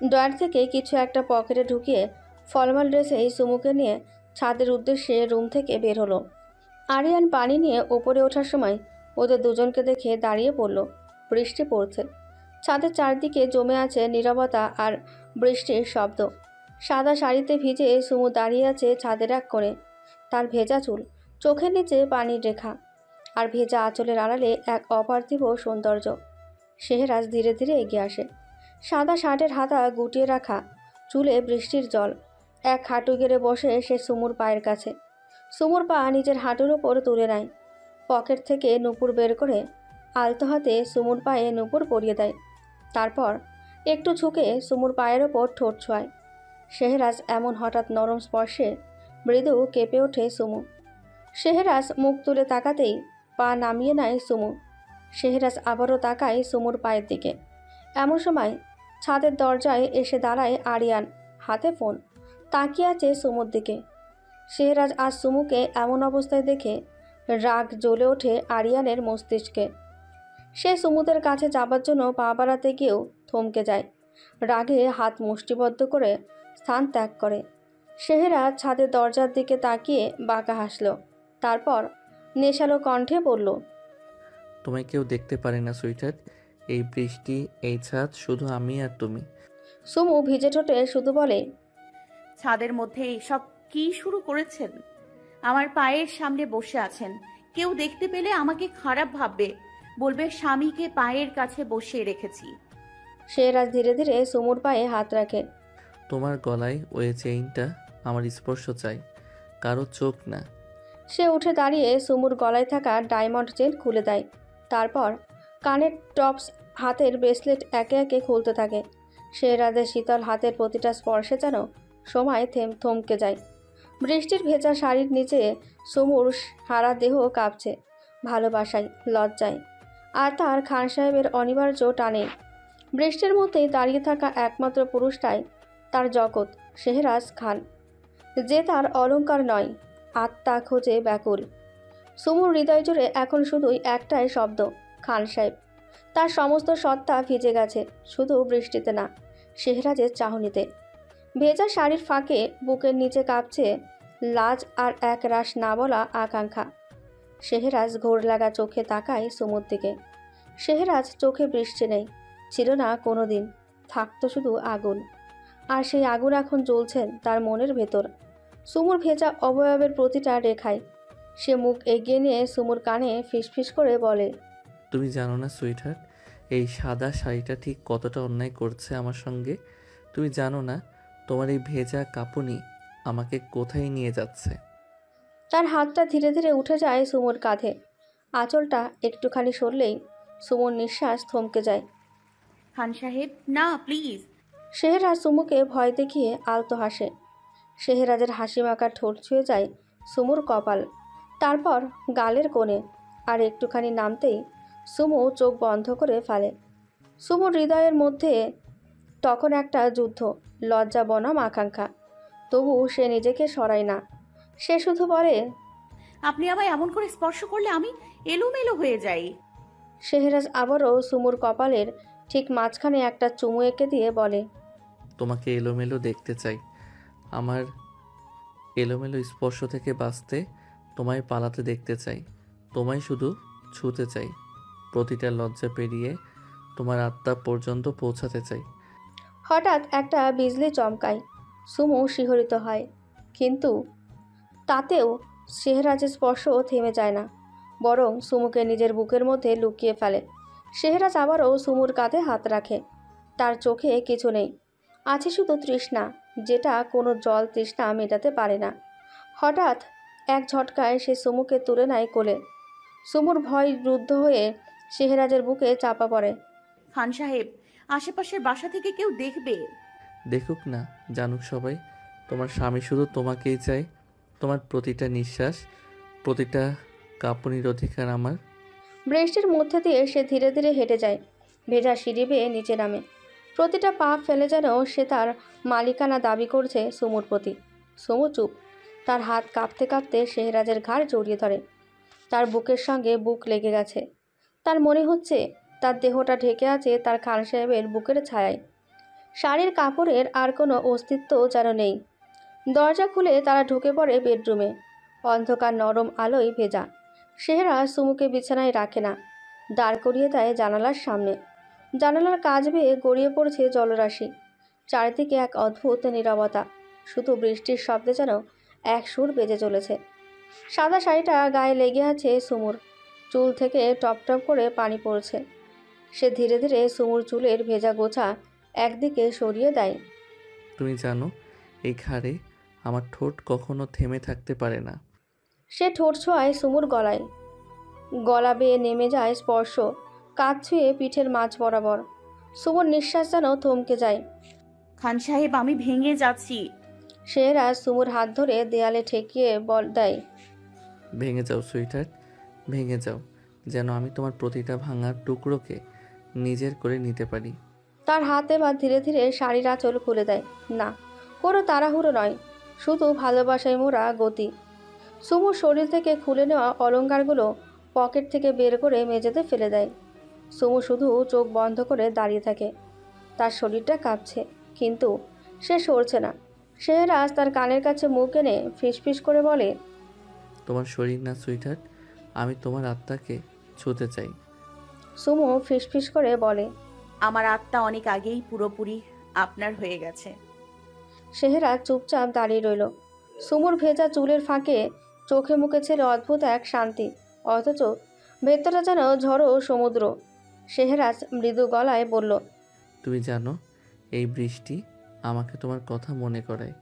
ড্রয়ার থেকে কিছু একটা পকেটে ঢুকিয়ে ফর্মাল ড্রেসেই সুমুকে নিয়ে ছাদের উদ্দেশ্যে রুম থেকে বের হলো। আরিয়ান পানি নিয়ে ওপরে ওঠার সময় ওদের দুজনকে দেখে দাঁড়িয়ে পড়ল। বৃষ্টি পড়ছে। ছাদের চারদিকে জমে আছে নীরবতা আর বৃষ্টির শব্দ। সাদা শাড়িতে ভিজে সুমু দাঁড়িয়ে আছে ছাদের এক কোণে। তার ভেজা চুল, চোখের নিচে পানির রেখা, আর ভেজা আঁচলের আড়ালে এক অপার্থিব সৌন্দর্য। শেহরাজ ধীরে ধীরে এগিয়ে আসে। সাদা শার্টের হাতা গুটিয়ে রাখা, চুলে বৃষ্টির জল। এক হাঁটু গেড়ে বসে সে সুমুর পায়ের কাছে। সুমুর পা নিজের হাঁটুর ওপর তুলে নেয়। পকেট থেকে নূপুর বের করে আলতো হাতে সুমুর পায়ে নূপুর পরিয়ে দেয়। তারপর একটু ঝুঁকে সুমুর পায়ের ওপর ঠোঁট ছোঁয়। শেহরাজ এমন হঠাৎ নরম স্পর্শে মৃদু কেঁপে ওঠে সুমু। শেহরাজ মুখ তুলে তাকাতেই পা নামিয়ে নেয় সুমু। শেহরাজ আবারও তাকায় সুমুর পায়ের দিকে। এমন সময় ছাদের দরজায় এসে দাঁড়ায় আরিয়ান, হাতে ফোন। তাকিয়ে আছে সুমুর দিকে। শেহরাজ আজ সুমুকে এমন অবস্থায় দেখে রাগ জ্বলে ওঠে আরিয়ানের মস্তিষ্কে। সে সুমুদের কাছে যাবার জন্য পা বাড়াতে গিয়েও থমকে যায়। রাগে হাত মুষ্টিবদ্ধ করে স্থান ত্যাগ করে। শেহরাজ ছাদের দরজার দিকে তাকিয়ে বাঁকা হাসল। তারপর নেশালো কণ্ঠে বলল, তোমায় কেউ দেখতে পারে না সুইটার। এই বৃষ্টি, এই ছাদ, শুধু আমি আর তুমি। সুমু ভিজে ঠোঁটে শুধু বলে, ছাদের মধ্যে এইসব কি শুরু করেছেন? আমার পায়ের সামনে বসে আছেন, কেউ দেখতে পেলে আমাকে খারাপ ভাববে, বলবে স্বামীকে পায়ের কাছে বসিয়ে রেখেছি। শেহরাজ ধীরে ধীরে সুমুর পায়ে হাত রাখে। তোমার গলায় ওই চেইনটা আমার স্পর্শ চাই, কারো চোখ না। সে উঠে দাঁড়িয়ে সুমুর গলায় থাকা ডায়মন্ড চেন খুলে দেয়। তারপর কানের টপস, হাতের ব্রেসলেট একে একে খুলতে থাকে। শেহরাজের শীতল হাতের প্রতিটা স্পর্শে যেন সময় থমকে যায়। বৃষ্টির ভেজা শাড়ির নিচে সুমুর সারা দেহ কাঁপছে ভালোবাসায়, লজ্জায় আর তার খান সাহেবের অনিবার্য টানে। বৃষ্টির মধ্যেই দাঁড়িয়ে থাকা একমাত্র পুরুষটাই তার জগৎ, শেহরাজ খান, যে তার অলংকার নয়, আত্মা খোঁজে ব্যাকুল। সুমুর হৃদয় জুড়ে এখন শুধুই একটাই শব্দ, খান সাহেব। তার সমস্ত সত্তা ভিজে গেছে, শুধু বৃষ্টিতে না, শেহরাজের চাহনিতে। ভেজা শাড়ির ফাঁকে বুকের নিচে কাঁপছে লাজ আর এক রাশ না বলা আকাঙ্ক্ষা। শেহরাজ ঘোর লাগা চোখে তাকায় সুমুর দিকে। শেহরাজ চোখে বৃষ্টি নেই, ছিল না কোনো দিন, থাকতো শুধু আগুন। আর সেই আগুন এখন জ্বলছেন তার মনের ভেতর, সুমুর ভেজা অবয়বের প্রতিটা রেখায়। সে মুখ এগিয়ে নিয়ে সুমুর কানে ফিসফিস করে বলে, তুমি জানো না সুইটহার্ট, এই সাদা শাড়িটা ঠিক কতটা অন্যায় করছে আমার সঙ্গে? তুমি জানো না তোমার এই ভেজা কাঁপুনি আমাকে কোথায় নিয়ে যাচ্ছে? তার হাতটা ধীরে ধীরে উঠে যায় সুমুর কাঁধে। আঁচলটা একটুখানি সরলেই সুমুর নিঃশ্বাস থমকে যায়। খান সাহেব, না প্লিজ। শেহরাজ সুমুকে ভয় দেখিয়ে আলতো হাসে। শেহরাজের হাসি মাখা ঠোঁট ছুঁয়ে যায় সুমুর কপাল, তারপর গালের কোণে, আর একটুখানি নামতেই সুমু চোখ বন্ধ করে ফেলে। সুমুর হৃদয়ের মধ্যে তখন একটা যুদ্ধ, লজ্জা বনাম আকাঙ্ক্ষা। তবু সে নিজেকে সরায় না। সে শুধু বলে, আপনি আমায় এমন করে স্পর্শ করলে আমি এলোমেলো হয়ে যাই। শেহরাজ আবারও সুমুর কপালের ঠিক মাঝখানে একটা চুমু এঁকে দিয়ে বলে, তোমাকে এলোমেলো দেখতে চাই। আমার এলোমেলো স্পর্শ থেকে বাঁচতে তোমায় পালাতে দেখতে চাই। তোমায় শুধু ছুঁতে চাই। প্রতিটা লজ্জা পেরিয়ে তোমার আত্মা পর্যন্ত পৌঁছাতে চাই। হঠাৎ একটা বিজলি চমকায়। সুমু শিহরিত হয়, কিন্তু তাতেও শেহরাজের স্পর্শ থেমে যায় না, বরং সুমুকে নিজের বুকের মধ্যে লুকিয়ে ফেলে। শেহরাজ আবারও সুমুর কাঁধে হাত রাখে। তার চোখে কিছু নেই, আছে শুধু তৃষ্ণা, যেটা কোনো জল তৃষ্ণা মেটাতে পারে না। হঠাৎ এক ঝটকায় সে সুমুকে তুলে নেয় কোলে। সুমুর ভয় রুদ্ধ হয়ে শেহরাজের বুকে চাপা পড়ে। খান সাহেব, আশেপাশের বাসা থেকে কেউ দেখবে। দেখুক না, জানুক সবাই, তোমার স্বামী শুধু তোমাকেই চায়। তোমার প্রতিটা নিঃশ্বাস, প্রতিটা কাঁপুনির অধিকার আমার। বৃষ্টির মধ্যে দিয়ে সে ধীরে ধীরে হেঁটে যায়, ভেজা সিঁড়ি বেয়ে নিচে নামে। প্রতিটা পা ফেলে যেন সে তার মালিকানা দাবি করছে সুমুর প্রতি। সুমু চুপ, তার হাত কাঁপতে কাঁপতে শেহরাজের ঘাড় জড়িয়ে ধরে। তার বুকের সঙ্গে বুক লেগে গেছে। তার মনে হচ্ছে তার দেহটা ঢেকে আছে তার খান সাহেবের বুকের ছায়ায়। শাড়ির কাপড়ের আর কোনো অস্তিত্ব যেন নেই। দরজা খুলে তারা ঢুকে পড়ে বেডরুমে। অন্ধকার নরম আলোয় ভেজা। শেহরাজ সুমুকে বিছানায় রাখে না, দাঁড় করিয়ে দেয় জানালার সামনে। জানালার কাজ বেয়ে গড়িয়ে পড়ছে জলরাশি। চারিদিকে এক অদ্ভুত নীরবতা, শুধু বৃষ্টির শব্দে যেন এক সুর বেজে চলেছে। সাদা শাড়িটা গায়ে লেগে আছে সুমুর, চুল থেকে টপ টপ করে পানি পড়ছে। সে ধীরে ধীরে সুমুর চুলের ভেজা গোছা একদিকে সরিয়ে দেয়। তুমি জানো, এই ঘাড়ে আমার ঠোঁট কখনো থেমে থাকতে পারে না। সে ঠোঁট ছোঁয়ায় সুমুর গলায়, গলা বেয়ে নেমে যায় স্পর্শ, কাঁধ ছুঁয়ে পিঠের মাঝ বরাবর। সুমুর নিঃশ্বাস যেন থমকে যায়। খান সাহেব, আমি ভেঙে যাচ্ছি। শেহরাজ সুমুর হাত ধরে দেয়ালে ঠেকিয়ে দেয়, ভেঙে যাও সুইটহার্ট, ভেঙে যাও, যেন আমি তোমার প্রতিটা ভাঙার টুকরোকে নিজের করে নিতে পারি। তার হাত এবার ধীরে ধীরে শাড়ির আঁচল খুলে দেয়। না, কোনো তাড়াহুড়ো নয়, শুধু ভালোবাসায় মোরা গতি। সুমুর শরীর থেকে খুলে নেওয়া অলংকারগুলো পকেট থেকে বের করে মেঝেতে ফেলে দেয়। সুমু শুধু চোখ বন্ধ করে দাঁড়িয়ে থাকে। তার শরীরটা কাঁপছে, কিন্তু সে সরছে না। শেহরাজ তার কানের কাছে মুখ এনে ফিসফিস করে বলে, তোমার শরীর না সুইটহার্ট, আমি তোমার আত্মাকে ছুঁতে চাই। সুমু ফিসফিস করে বলে, আমার আত্মা অনেক আগেই পুরোপুরি আপনার হয়ে গেছে। শেহরাজ চুপচাপ দাঁড়িয়ে রইল। সুমুর ভেজা চুলের ফাঁকে চোখে মুখে ছিল অদ্ভুত এক শান্তি, অথচ ভেতরে যেন ঝড়ো সমুদ্র। শেহরাজ মৃদু গলায় বলল, তুমি জানো, এই বৃষ্টি আমাকে তোমার কথা মনে করায়।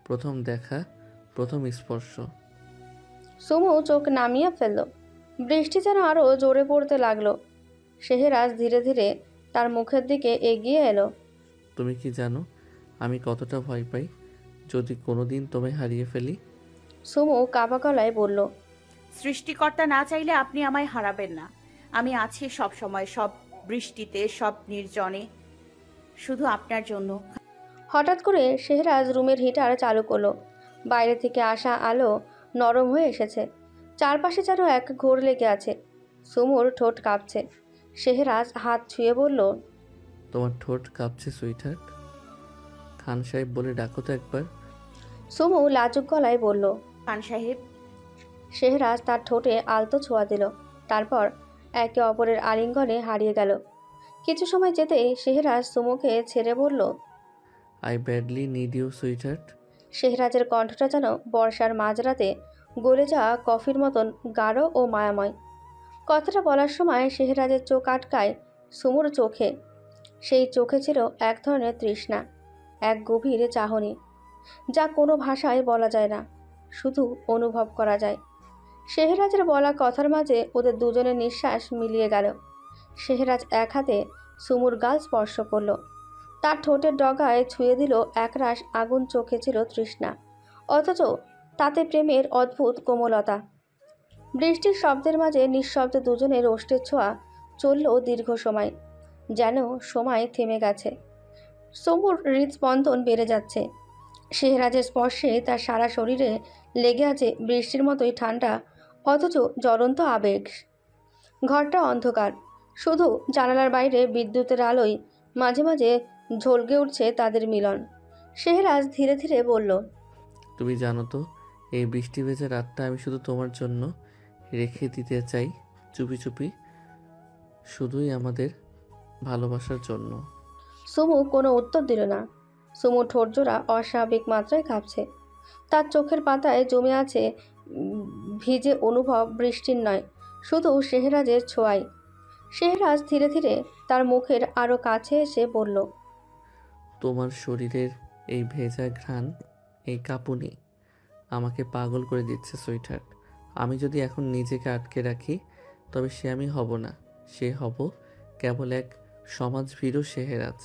প্রথম দেখা, প্রথম স্পর্শ। সুমু চোখ নামিয়ে ফেলল। বৃষ্টি যেন আরও জোরে পড়তে লাগলো। শেহরাজ ধীরে ধীরে তার মুখের দিকে এগিয়ে এলো। তুমি কি জানো আমি কতটা ভয় পাই যদি কোনোদিন তোমায় হারিয়ে ফেলি? সুমু কাবা গলায় বলল, সৃষ্টিকর্তা না চাইলে আপনি আমায় হারাবেন না। আমি আছি সব সময়, সব বৃষ্টিতে, সব নির্জনে, শুধু আপনার জন্য। হঠাৎ করে শেহরাজ রুমের হিটার চালু করলো। বাইরে থেকে আসা আলো নরম হয়ে এসেছে। চারপাশে যেন এক ঘোর লেগে আছে। সুমুর ঠোঁট কাঁপছে। শেহরাজ হাত ছুঁয়ে বলল, তোমার ঠোঁট কাঁপছে সুইটহার্ট? খান সাহেব বলে ডাকো তো একবার। সুমু লাজুক গলায় বলল, খান সাহেব। শেহরাজ তার ঠোঁটে আলতো ছোঁয়া দিল। তারপর একে অপরের আলিঙ্গনে হারিয়ে গেল। কিছু সময় যেতেই শেহরাজ সুমুকে ছেড়ে বলল, I badly need you sweetheart. শেহরাজের কণ্ঠটা যেন বর্ষার মাঝরাতে গলে যাওয়া কফির মতন গাঢ় ও মায়াময়। কথাটা বলার সময় শেহরাজের চোখ আটকায় সুমুর চোখে। সেই চোখে ছিল এক ধরনের তৃষ্ণা, এক গভীর চাহনি, যা কোনো ভাষায় বলা যায় না, শুধু অনুভব করা যায়। শেহরাজের বলা কথার মাঝে ওদের দুজনের নিঃশ্বাস মিলিয়ে গেল। শেহরাজ এক হাতে সুমুর গাল স্পর্শ করল। তার ঠোঁটের ডগায় ছুঁয়ে দিল একরাশ আগুন। চোখে ছিল তৃষ্ণা, অথচ তাতে প্রেমের অদ্ভুত কোমলতা। বৃষ্টির শব্দের মাঝে নিঃশব্দে দুজনের ওষ্ঠের ছোঁয়া চলল দীর্ঘ সময়, যেন সময় থেমে গেছে। সুমুর হৃদস্পন্দন বেড়ে যাচ্ছে। শেহরাজের স্পর্শে তার সারা শরীরে লেগে আছে বৃষ্টির মতোই ঠান্ডা অথচ জ্বলন্ত আবেগ। ঘরটা অন্ধকার, শুধু জানালার বাইরে বিদ্যুতের আলোয় মাঝে মাঝে ঝলকে উঠছে তাদের মিলন। শেহরাজ ধীরে ধীরে বলল, তুমি জানো তো, এই বৃষ্টি ভেজা রাতটা আমি শুধু তোমার জন্য রেখে দিতে চাই, চুপি চুপি, শুধুই আমাদের ভালোবাসার জন্য। সুমু কোনো উত্তর দিল না। সুমু ঠোঁটজোড়া অস্বাভাবিক মাত্রায় কাঁপছে। তার চোখের পাতায় জমে আছে ভিজে অনুভব, বৃষ্টির নয়, শুধু শেহরাজের ছোঁয়াই। শেহরাজ ধীরে ধীরে তার মুখের আরও কাছে এসে বলল, তোমার শরীরের এই ভেজা ঘ্রাণ, এই কাঁপুনি আমাকে পাগল করে দিচ্ছে সুইটহার্ট। আমি যদি এখন নিজেকে আটকে রাখি তবে সে আমি হব না, সে হব কেবল এক সমাজভীরু শেহরাজ।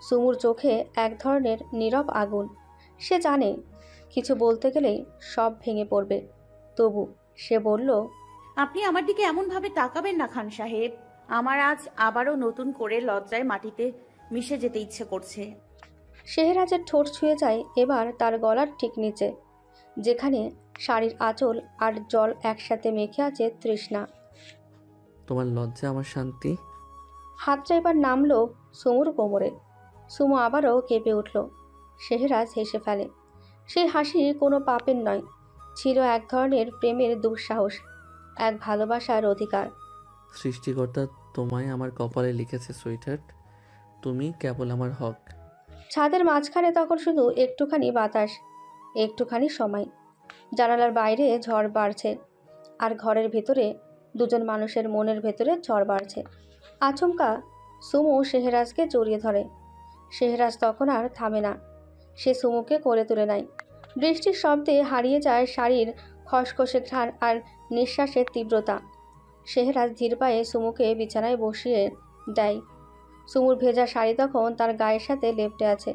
সুমুর চোখে এক ধরনের নীরব আগুন। সে জানে কিছু বলতে গেলেই সব ভেঙে পড়বে, তবু সে বলল, আপনি আমার দিকে এমনভাবে তাকাবেন না খান সাহেব। আমার আজ আবারও নতুন করে লজ্জায় মাটিতে মিশে যেতে ইচ্ছে করছে। শেহরাজের ঠোঁট ছুঁয়ে যায় এবার তার গলার ঠিক নিচে, যেখানে শাড়ির আঁচল আর জল একসাথে মেখে আছে তৃষ্ণা। তোমার লজ্জা আমার শান্তি। হাতটা এবার নামলো সুমুর কোমরে। সুমু আবারও কেঁপে উঠল। শেহরাজ হেসে ফেলে। সেই হাসি কোনো পাপের নয়, ছিল এক ধরনের প্রেমের দুঃসাহস, এক ভালোবাসার অধিকার। সৃষ্টিকর্তা তোমায় আমার কপালে লিখেছে সুইটহার্ট, তুমি কেবল আমার হক। ছাদের মাঝখানে তখন শুধু একটুখানি বাতাস, একটুখানি সময়। জানালার বাইরে ঝড় বাড়ছে, আর ঘরের ভেতরে দুজন মানুষের মনের ভেতরে ঝড় বাড়ছে। আচমকা সুমু শেহরাজকে জড়িয়ে ধরে। শেহরাজ তখন আর থামে না, সে সুমুকে কোলে তুলে নেয়। বৃষ্টির শব্দে হারিয়ে যায় শাড়ির খসখসে ঘ্রাণ আর নিঃশ্বাসের তীব্রতা। শেহরাজ ধীর পায়ে সুমুকে বিছানায় বসিয়ে দেয়। সুমুর ভেজা শাড়ি তখন তার গায়ের সাথে লেপ্টে আছে,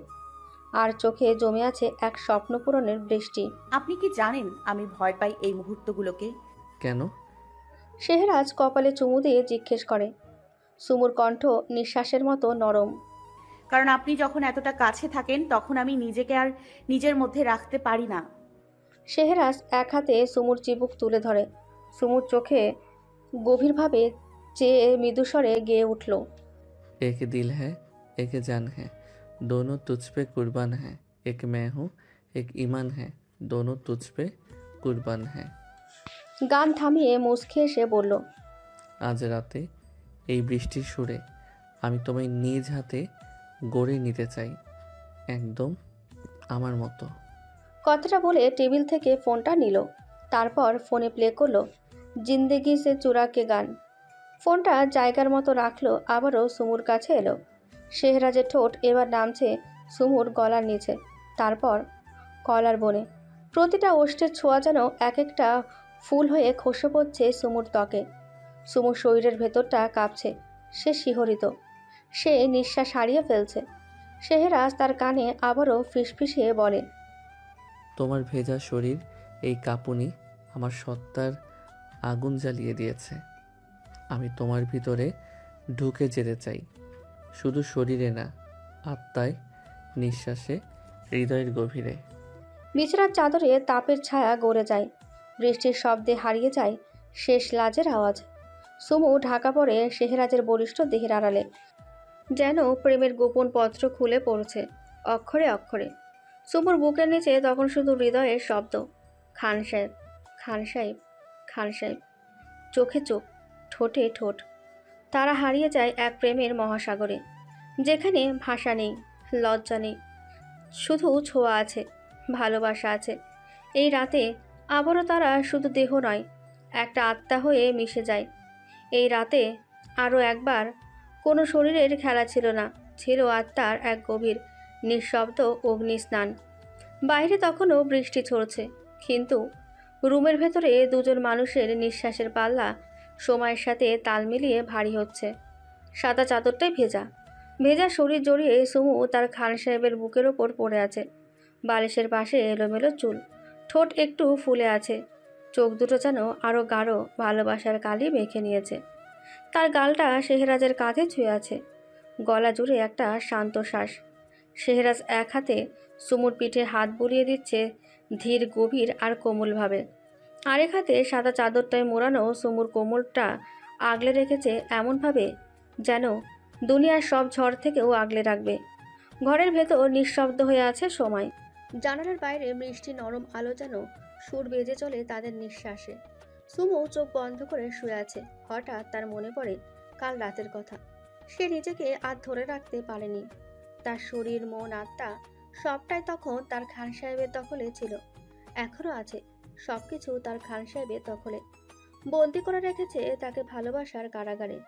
আর চোখে জমে আছে এক স্বপ্ন পূরণের বৃষ্টি। আপনি কি জানেন আমি ভয় পাই এই মুহূর্তগুলোকে? কেন? শেহরাজ কপালে চুমু দিয়ে জিজ্ঞেস করে। সুমুর কণ্ঠ নিঃশ্বাসের মতো নরম। কারণ আপনি যখন এতটা কাছে থাকেন তখন আমি নিজেকে আর নিজের মধ্যে রাখতে পারি না। শেহরাজ এক হাতে সুমুর চিবুক তুলে ধরে। সুমুর চোখে গভীরভাবে চেয়ে মৃদুস্বরে গেয়ে উঠল, एक दिल है, एक जान है, दोनों तुझ पे कुर्बान है। एक मैं हूँ, एक ईमान है, दोनों तुझ पे कुर्बान है। গান থামিয়ে মুচকে এসে বলল, আজ রাতে এই বৃষ্টির সুরে আমি তোমায় নিজ হাতে গড়ে নিতে চাই, একদম আমার মতো। কথাটা বলে টেবিল থেকে ফোনটা নিল। তারপর ফোনে প্লে করলো জিন্দেগি সে চুরাকে গান। ফোনটা জায়গার মতো রাখলো, আবারও সুমুর কাছে এলো। শেহরাজের ঠোঁট এবার নামছে সুমুর গলার নিচে, তারপর কলার বনে। প্রতিটা ওষ্ঠের ছোঁয়া যেন এক একটা ফুল হয়ে খসে পড়ছে সুমুর ত্বকে। সুমুর শরীরের ভেতরটা কাঁপছে, সে শিহরিত, সে নিঃশ্বাস হারিয়ে ফেলছে। শেহরাজ তার কানে আবারও ফিসফিসিয়ে বলে, তোমার ভেজা শরীর এই কাঁপুনি আমার সত্তার আগুন জ্বালিয়ে দিয়েছে। আমি তোমার ভিতরে ঢুকে যেতে চাই, শুধু শরীরে না, আত্মায়, নিঃশ্বাসে, হৃদয়ের গভীরে। বিছানার চাদরে তাপের ছায়া গড়ে যায়, বৃষ্টির শব্দে হারিয়ে যায় শেষ লাজের আওয়াজ। সুমু ঢাকা পড়ে শেহরাজের বলিষ্ঠ দেহের আড়ালে, যেন প্রেমের গোপন পত্র খুলে পড়ছে অক্ষরে অক্ষরে। সুমুর বুকের নিচে তখন শুধু হৃদয়ের শব্দ, খান সাহেব, খান সাহেব, খান সাহেব। চোখে চোখ, ঠোঁটে ঠোঁট। তারা হারিয়ে যায় এক প্রেমের মহাসাগরে, যেখানে ভাষা নেই, লজ্জা নেই, শুধু ছোঁয়া আছে, ভালোবাসা আছে। এই রাতে আবারও তারা শুধু দেহ নয়, একটা আত্মা হয়ে মিশে যায়। এই রাতে আরও একবার কোনো শরীরের খেলা ছিল না, ছিল আত্মার এক গভীর নিঃশব্দ অগ্নিস্নান। বাইরে তখনও বৃষ্টি ঝরছে, কিন্তু রুমের ভেতরে দুজন মানুষের নিঃশ্বাসের পাল্লা সময়ের সাথে তাল মিলিয়ে ভারী হচ্ছে। সাদা চাদরটাই ভেজা, ভেজা শরীর জড়িয়ে সুমু তার খান সাহেবের বুকের ওপর পড়ে আছে। বালিশের পাশে এলোমেলো চুল, ঠোঁট একটু ফুলে আছে, চোখ দুটো যেন আরও গাঢ় ভালোবাসার কালি মেখে নিয়েছে। তার গালটা শেহরাজের কাঁধে ছুঁয়ে আছে, গলা জুড়ে একটা শান্ত শ্বাস। শেহরাজ এক হাতে সুমুর পিঠে হাত বুলিয়ে দিচ্ছে ধীর, গভীর আর কোমলভাবে। আরেক হাতে সাদা চাদরটায় মোড়ানো সুমুর কোমলটা আগলে রেখেছে এমনভাবে যেন দুনিয়ার সব ঝড় থেকেও আগলে রাখবে। ঘরের ভেতর নিঃশব্দ হয়ে আছে সময়। জানালার বাইরে মিষ্টি নরম আলো যেন সুর বেজে চলে তাদের নিঃশ্বাসে। সুমু চোখ বন্ধ করে শুয়ে আছে। হঠাৎ তার মনে পড়ে কাল রাতের কথা। সে নিজেকে আর ধরে রাখতে পারেনি। তার শরীর, মন, আত্মা সবটাই তখন তার খান সাহেবের দখলে ছিল, এখনও আছে। সবকিছু তার খান সাহেবের দখলে, বন্দি করে রেখেছে তাকে ভালোবাসার কারাগারে।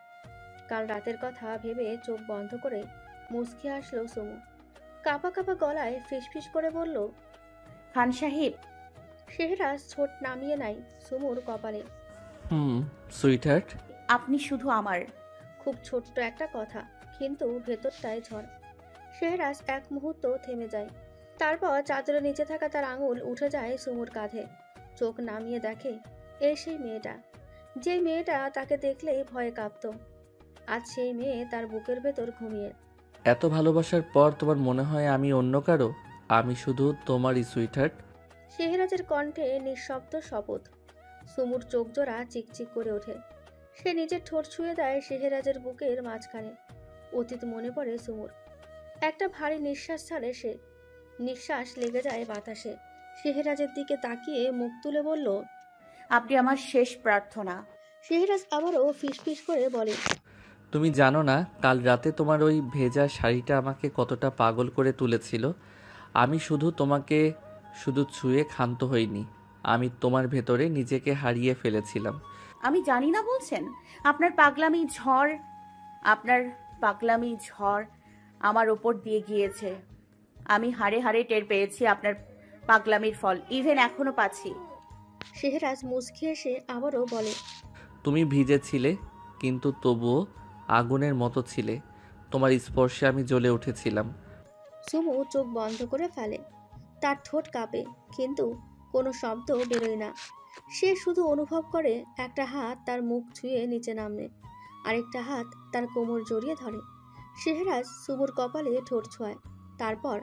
কাল রাতের কথা ভেবে চোখ বন্ধ করে মুচকি আসলো সুমু। কাঁপা কাঁপা গলায় ফিসফিস করে বলল, খান সাহেব। শেহরাজ ছোট নামিয়ে নাই সুমুর কপালে। সুইটহার্ট। আপনি শুধু আমার। খুব ছোট্ট একটা কথা, কিন্তু ভেতরটায় ঝড়। শেহরাজ এক মুহূর্ত থেমে যায়, তারপর চাদরের নিচে থাকা তার আঙুল উঠে যায় সুমুর কাঁধে। চোখ নামিয়ে দেখে এই সেই মেয়েটা, যে মেয়েটা তাকে দেখলেই ভয়ে কাঁপত। আজ সেই মেয়ে তার বুকের ভেতর ঘুমিয়ে। এত ভালোবাসার পর তোমার মনে হয় আমি অন্য কারো? আমি শুধু তোমারই সুইটহার্ট। শেহরাজের কণ্ঠে নিঃশব্দ শপথ। সুমুর চোখ জোড়া চিকচিক করে ওঠে। সে নিজের ঠোঁট ছুঁয়ে দেয় শেহরাজের বুকের মাঝখানে। অতীত মনে পড়ে সুমুর। একটা ভারী নিঃশ্বাস ছাড়ে সে, নিঃশ্বাস লেগে যায় বাতাসে। শেহরাজের দিকে তাকিয়ে মুখ তুলে বলল, আপনি আমার শেষ প্রার্থনা। শেহরাজ আবারও ফিসফিস করে বলে, তুমি জানো না কাল রাতে তোমার ওই ভেজা শাড়িটা আমাকে কতটা পাগল করে তুলেছিল। আমি তোমাকে শুধু ছুঁয়ে ক্ষান্ত হইনি, আমি তোমার ভেতরে নিজেকে হারিয়ে ফেলেছিলাম। আমি জানি না বলছেন। আপনার পাগলামি ঝড় আমার ওপর দিয়ে গিয়েছে। আমি হাড়ে হাড়ে টের পেয়েছি আপনার পাগলামির ফল, ইভেন এখনো পাচ্ছি। শেহরাজ মুচকি এসে আবারও বলে, তুমি ভিজেছিলে, কিন্তু তবুও আগুনের মতো ছিলে। তোমার স্পর্শে আমি জ্বলে উঠেছিলাম। সুমু চোখ বন্ধ করে ফেলে। তার ঠোঁট কাঁপে, কিন্তু কোনো শব্দ বেরোয় না। সে শুধু অনুভব করে একটা হাত তার মুখ ছুঁয়ে নিচে নামে, আরেকটা হাত তার কোমর জড়িয়ে ধরে। শেহরাজ সুমুর কপালে ঠোঁট ছোঁয়, তারপর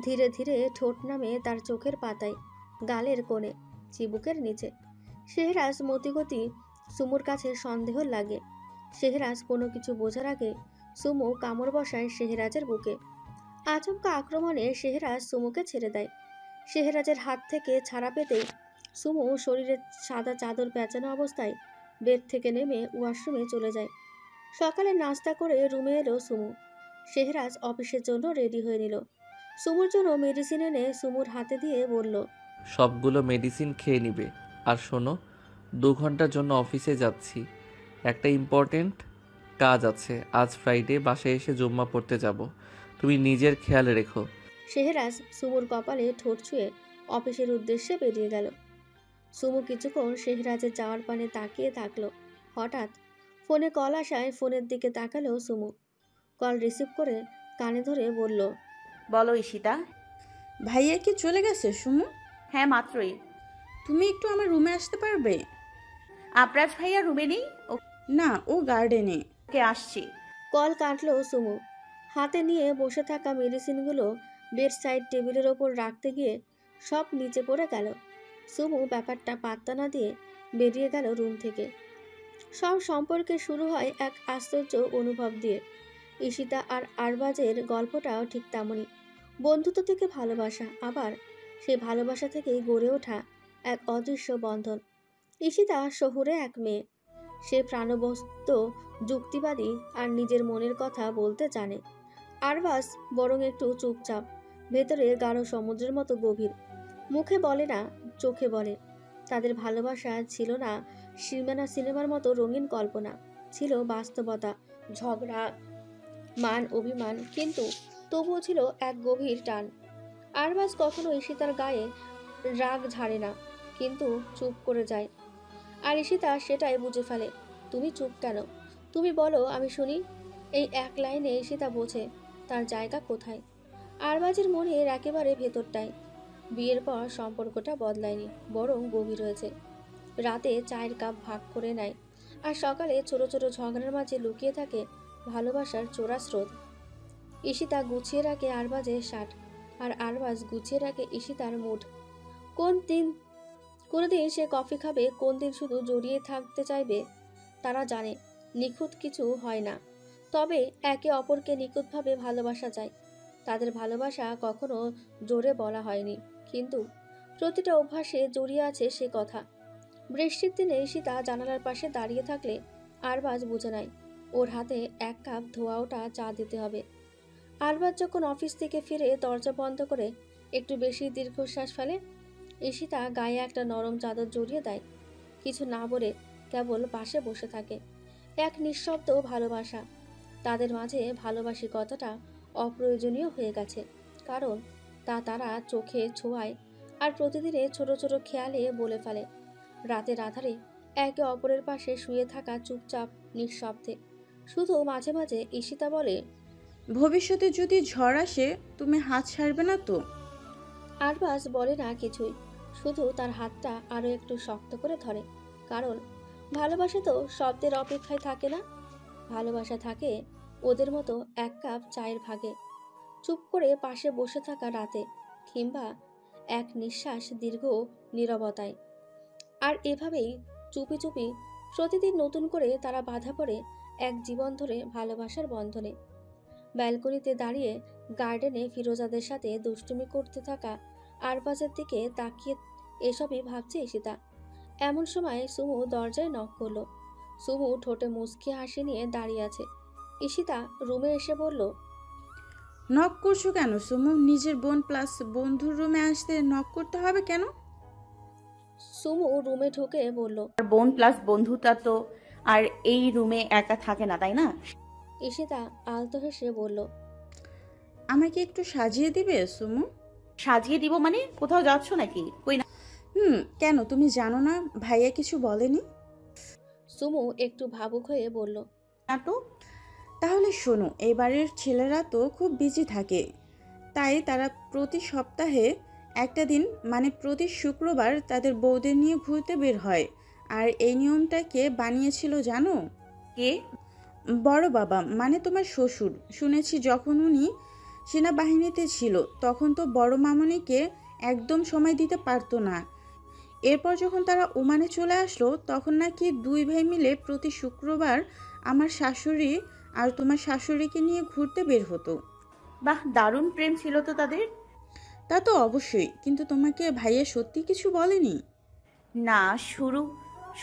ধীরে ধীরে ঠোঁট নামে তার চোখের পাতায়, গালের কোণে, চিবুকের নিচে। শেহরাজ মতিগতি সুমুর কাছে সন্দেহ লাগে। শেহরাজ কোনো কিছু বোঝার আগে সুমু কামড় বসায় শেহরাজের বুকে। আচমকা আক্রমণে শেহরাজ সুমুকে ছেড়ে দেয়। শেহরাজের হাত থেকে ছাড়া পেতে সুমু শরীরের সাদা চাদর পেঁচানো অবস্থায় বেড থেকে নেমে ওয়াশরুমে চলে যায়। সকালে নাস্তা করে রুমে এলো সুমু। শেহরাজ অফিসের জন্য রেডি হয়ে নিল। সুমুর জন্য মেডিসিন এনে সুমুর হাতে দিয়ে বলল, সবগুলো মেডিসিন খেয়ে নিবে। আর শোনো, 2 ঘন্টার জন্য অফিসে যাচ্ছি, একটা ইম্পর্টেন্ট কাজ আছে। আজ ফ্রাইডে, বাসায় এসে জুম্মা পড়তে যাব। তুমি নিজের খেয়াল রেখো। শেহরাজ সুমুর কপালে ঠোঁট ছুঁয়ে অফিসের উদ্দেশ্যে বেরিয়ে গেল। সুমু কিছুক্ষণ শেহরাজের যাওয়ার পানে তাকিয়ে থাকলো। হঠাৎ ফোনে কল আসায় ফোনের দিকে তাকালো সুমু। কল রিসিভ করে কানে ধরে বলল, বলো ঈশিতা। ভাইয়া কি চলে গেছে সুমু? হ্যাঁ, মাত্রই। তুমি একটু আমার রুমে আসতে পারবে? আবরাজ ভাইয়া রুমে নেই? না, ও গার্ডেনে। ওকে, আসছি। কল কাটলো সুমু। হাতে নিয়ে বসে থাকা মেডিসিনগুলো বেড সাইড টেবিলের ওপর রাখতে গিয়ে সব নিচে পড়ে গেল। সুমু ব্যাপারটা পাত্তা না দিয়ে বেরিয়ে গেল রুম থেকে। সব সম্পর্কে শুরু হয় এক আশ্চর্য অনুভব দিয়ে। ঈশিতা আর আরবাজের গল্পটাও ঠিক তেমনই। বন্ধুত্ব থেকে ভালোবাসা, আবার সেই ভালোবাসা থেকেই গড়ে ওঠা এক অদৃশ্য বন্ধন। ঈশিতা শহুরে এক মেয়ে। সে প্রাণবন্ত, যুক্তিবাদী আর নিজের মনের কথা বলতে জানে। আরবাজ বরং একটু চুপচাপ, ভেতরে গাঢ় সমুদ্রের মতো গভীর। মুখে বলে না, চোখে বলে। তাদের ভালোবাসা ছিল না সিনেমার মতো রঙিন কল্পনা, ছিল বাস্তবতা, ঝগড়া, মান অভিমান, কিন্তু তবুও ছিল এক গভীর টান। আরবাজ কখনো ঈশিতার গায়ে রাগ ঝাড়ে না, কিন্তু চুপ করে যায়। আর ঈশিতা সেটাই বুঝে ফেলে। তুমি চুপ কেন? তুমি বলো, আমি শুনি। এই এক লাইনে ঈশিতা বোঝে তার জায়গা কোথায়। আরবাজের মনের একেবারে ভেতরটায়। বিয়ের পর সম্পর্কটা বদলায়নি, বরং গভীর হয়েছে। রাতে চায়ের কাপ ভাগ করে নেয়, আর সকালে ছোট ছোট ঝগড়ার মাঝে লুকিয়ে থাকে ভালোবাসার চোরা স্রোত। ঈশিতা গুছিয়ে রাখে আরবাজের শার্ট, আর আরবাজ গুছিয়ে রাখে ঈশিতার মুড। কোনদিন সে কফি খাবে, কোন দিন শুধু জড়িয়ে থাকতে চাইবে। তারা জানে নিখুঁত কিছু হয় না, তবে একে অপরকে নিখুঁতভাবে ভালোবাসা যায়। তাদের ভালোবাসা কখনো জোরে বলা হয়নি, কিন্তু প্রতিটা অভ্যাসে জড়িয়ে আছে সে কথা। বৃষ্টির দিনে ঈশিতা জানালার পাশে দাঁড়িয়ে থাকলে আরবাজ বুঝে নেয় ওর হাতে এক কাপ ধোয়া ওঠা চা দিতে হবে। আরবাজ যখন অফিস থেকে ফিরে দরজা বন্ধ করে একটু বেশি দীর্ঘশ্বাস ফেলে, ঈশিতা গায়ে একটা নরম চাদর জড়িয়ে দেয়। কিছু না বলে কেবল পাশে বসে থাকে। এক নিঃশব্দ ভালোবাসা। তাদের মাঝে ভালোবাসি কথাটা অপ্রয়োজনীয় হয়ে গেছে, কারণ তারা চোখে ছোঁয়ায় আর প্রতিদিনে ছোট ছোট খেয়ালে বলে ফেলে। রাতের আধারে একে অপরের পাশে শুয়ে থাকা চুপচাপ নিঃশব্দে। শুধু মাঝে মাঝে ঈশিতা বলে, ভবিষ্যতে যদি ঝড় আসে তুমি হাত ছাড়বে না তো? আরবাজ বলে না কিছুই, শুধু তার হাতটা আরো একটু শক্ত করে ধরে। কারণ ভালোবাসা তো শব্দের অপেক্ষায় থাকে না, ভালোবাসা থাকে ওদের মতো এক কাপ চায়ের ভাগে, চুপ করে পাশে বসে থাকা রাতে, কিংবা এক নিঃশ্বাস দীর্ঘ নীরবতায়। আর এভাবেই চুপি চুপি প্রতিদিন নতুন করে তারা বাধা পড়ে এক জীবন ধরে ভালোবাসার বন্ধনে। ব্যালকনিতে দাঁড়িয়ে গার্ডেনে ফিরোজাদের সাথে দুষ্টুমি করতে থাকা আরবাজের দিকে তাকিয়ে এসবই ভাবছে ঈশিতা। এমন সময় সুমু দরজায় নক করলো। সুমু ঠোঁটে মুচকি হাসি নিয়ে দাঁড়িয়ে আছে। ঈশিতা রুমে এসে বলল, নক করছো কেন সুমু? নিজের বোন প্লাস বন্ধুর রুমে আসতে নক করতে হবে কেন? সুমু রুমে ঢুকে বলল, বোন প্লাস বন্ধুটা তো আর এই রুমে একা থাকে না, তাই না? ঈশিতা আলতো হেসে বলল, আমাকে একটু সাজিয়ে দিবে সুমু? সাজিয়ে দিব মানে? কোথাও যাচ্ছ নাকি? কই না। কেন, তুমি জানো না ভাইয়া কিছু বলেনি? সুমু একটু ভাবুক হয়ে বলল, না তো। তাহলে শোনো, এবারের ছেলেরা তো খুব বিজি থাকে, তাই তারা প্রতি সপ্তাহে একটা দিন মানে প্রতি শুক্রবার তাদের বউদের নিয়ে ঘুরতে বের হয়। আর এই নিয়মটা কে বানিয়েছিল জানো? কে? বড় বাবা, মানে তোমার শ্বশুর। শুনেছি যখন উনি সেনাবাহিনীতে ছিল তখন তো বড় মামনিকে একদম সময় দিতে পারতো না। এরপর যখন তারা ওমানে চলে আসলো তখন নাকি দুই ভাই মিলে প্রতি শুক্রবার আমার শাশুড়ি আর তোমার শাশুড়িকে নিয়ে ঘুরতে বের হতো। বাহ, দারুণ প্রেম ছিল তো তাদের। তা তো অবশ্যই, কিন্তু তোমাকে ভাইয়া সত্যি কিছু বলেনি? না,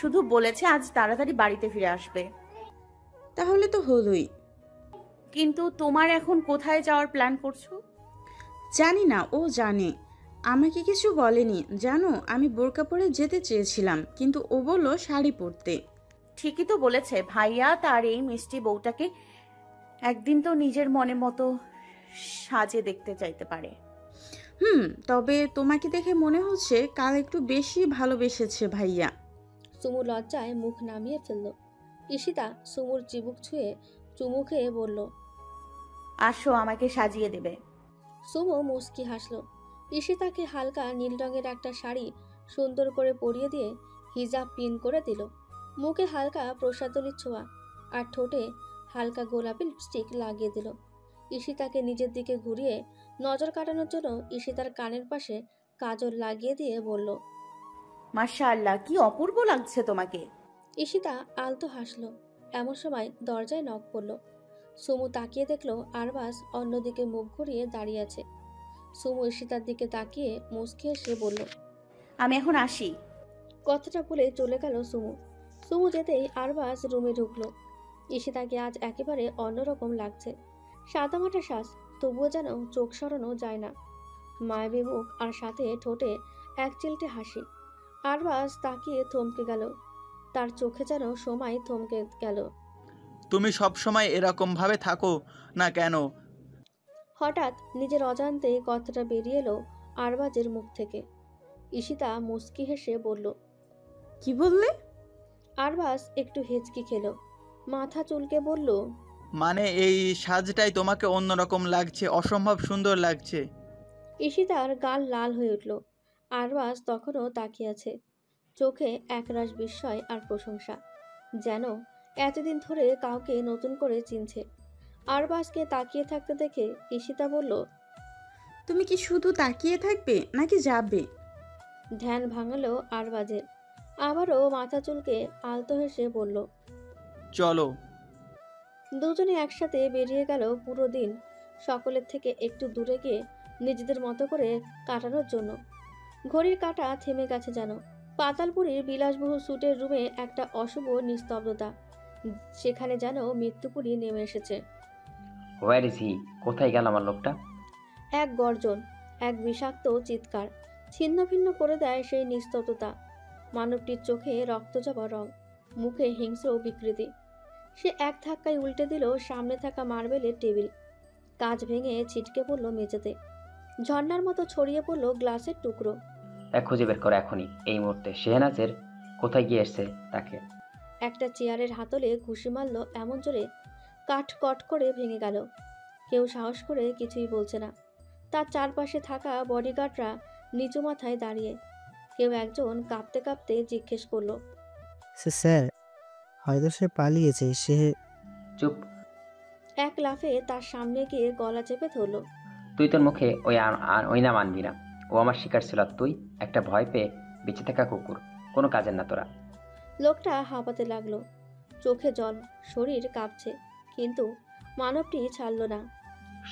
শুধু বলেছে আজ তাড়াতাড়ি বাড়িতে ফিরে আসবে। তাহলে তো হলোই। কিন্তু তোমার এখন কোথায় যাওয়ার প্ল্যান করছো? জানি না, ও জানে। আমাকে কিছু বলেনি জানো। আমি বোরকা পরে যেতে চেয়েছিলাম, কিন্তু ও বলল শাড়ি পরতে। ঠিকই তো বলেছে। ভাইয়া তার এই মিষ্টি বউটাকে একদিন তো নিজের মনের মতো সাজে দেখতে চাইতে পারে। তবে তোমাকে দেখে মনে হচ্ছে কাল একটু বেশি ভালোবেসেছে ভাইয়া। সুমু লজ্জায় মুখ নামিয়ে ফেলল। ঈশিতা সুমুর চিবুক ছুঁয়ে চুমু খেয়ে বলল, আসো, আমাকে সাজিয়ে দেবে। সুমু মুচকি হাসল। ঈশিতাকে হালকা নীল রঙের একটা শাড়ি সুন্দর করে পরিয়ে দিয়ে হিজাব পিন করে দিল। মুখে হালকা প্রসাদলির ছোঁয়া আর ঠোঁটে হালকা গোলাপি লিপস্টিক লাগিয়ে দিল। ঈশিতাকে নিজের দিকে ঘুরিয়ে নজর কাটানোর জন্য ঈশিতার কানের পাশে কাজল লাগিয়ে দিয়ে বলল, মাশাআল্লাহ, কি অপূর্ব লাগছে তোমাকে। ঈশিতা আলতো হাসলো। এমন সময় দরজায় নক পড়ল। সুমু তাকিয়ে দেখলো আরবাজ অন্যদিকে মুখ ঘুরিয়ে দাঁড়িয়ে আছে। সুমু ঈশিতার দিকে তাকিয়ে মুচকি এসে বলল, আমি এখন আসি। কথাটা বলে চলে গেল সুমু। সুমু যেতেই আরবাজ রুমে ঢুকলো। ঈশিতাকে আজ একেবারে অন্যরকম লাগছে। সাদামাটা শ্বাস, তবুও যেন চোখ সরানো যায় না। মায়াবী মুখ আর সাথে ঠোঁটে এক চিলটে হাসি। আরবাজ তাকিয়ে থমকে গেল। তার চোখে যেন সময় থমকে গেল। তুমি সব সময় এরকম ভাবে থাকো না কেন? হঠাৎ নিজের অজান্তে কথাটা বেরিয়ে এলো আরবাজের মুখ থেকে। ঈশিতা মুচকি হেসে বলল, কি বললে? আরবাজ একটু হেঁচকি খেলো। মাথা চুলকে বলল, মানে এই সাজটাই তোমাকে অন্যরকম লাগছে, অসম্ভব সুন্দর লাগছে। ঈশিতার গাল লাল হয়ে উঠল। আরবাজ তখনও তাকিয়ে আছে, চোখে একরাশ বিস্ময় আর প্রশংসা, যেন এতদিন ধরে কাউকে নতুন করে চিনছে। আরবাজকে তাকিয়ে থাকতে দেখে ঈশিতা বলল, তুমি কি শুধু তাকিয়ে থাকবে নাকি যাবে? ধ্যান ভাঙালো আরবাজের। আবারও মাথা চুলকে আলতো হেসে বলল, চলো। দুজনে একসাথে বেরিয়ে গেল পুরো দিন সকলের থেকে একটু দূরে গিয়ে নিজেদের মতো করে কাটানোর জন্য। ঘড়ির কাঁটা থেমে গেছে যেন। পাতালপুরীর বিলাসবহুল স্যুটের রুমে একটা অশুভ নিস্তব্ধতা। সেখানে যেন মৃত্যুপুরী নেমে এসেছে। Where is he? কোথায় গেল আমার লোকটা? এক গর্জন, এক বিষাক্ত চিৎকার ছিন্ন ভিন্ন করে দেয় সেই নিস্তব্ধতা। মানবটির চোখে রক্তজবা রং, মুখে হিংস্র বিকৃতি। সে এক ধাক্কায় উল্টে দিল সামনে থাকা মার্বেলের টেবিল। কাঁচ ভেঙে ছিটকে পড়ল মেঝেতে। ঝর্ণার মতো ছড়িয়ে পড়ল গ্লাসের টুকরো। খুঁজে বের করো এখনই, এই মুহূর্তে। শেহনাজের কোথায় গিয়ে এসছে তাকে। একটা চেয়ারের হাতলে ঘুষি মারল এমন জোরে কাঠ কট করে ভেঙে গেল। কেউ সাহস করে কিছুই বলছে না। তার চারপাশে থাকা বডিগার্ডরা নিচু মাথায় দাঁড়িয়ে। কেউ একজন কাঁপতে কাঁপতে জিজ্ঞেস করল, স্যার, হয়তো সে পালিয়েছে। সে চুপ। এক লাফে তার সামনে গিয়ে গলা চেপে ধরল। তুই তোর মুখে ওই নাম আনবি না। ও আমার শিকার ছিল, তুই একটা ভয় পেয়ে বেঁচে থাকা কুকুর। কোনো কাজের না তোরা। লোকটা হাঁপাতে লাগলো, চোখে জল, শরীর কাঁপছে, কিন্তু মানবটি ছাড়ল না।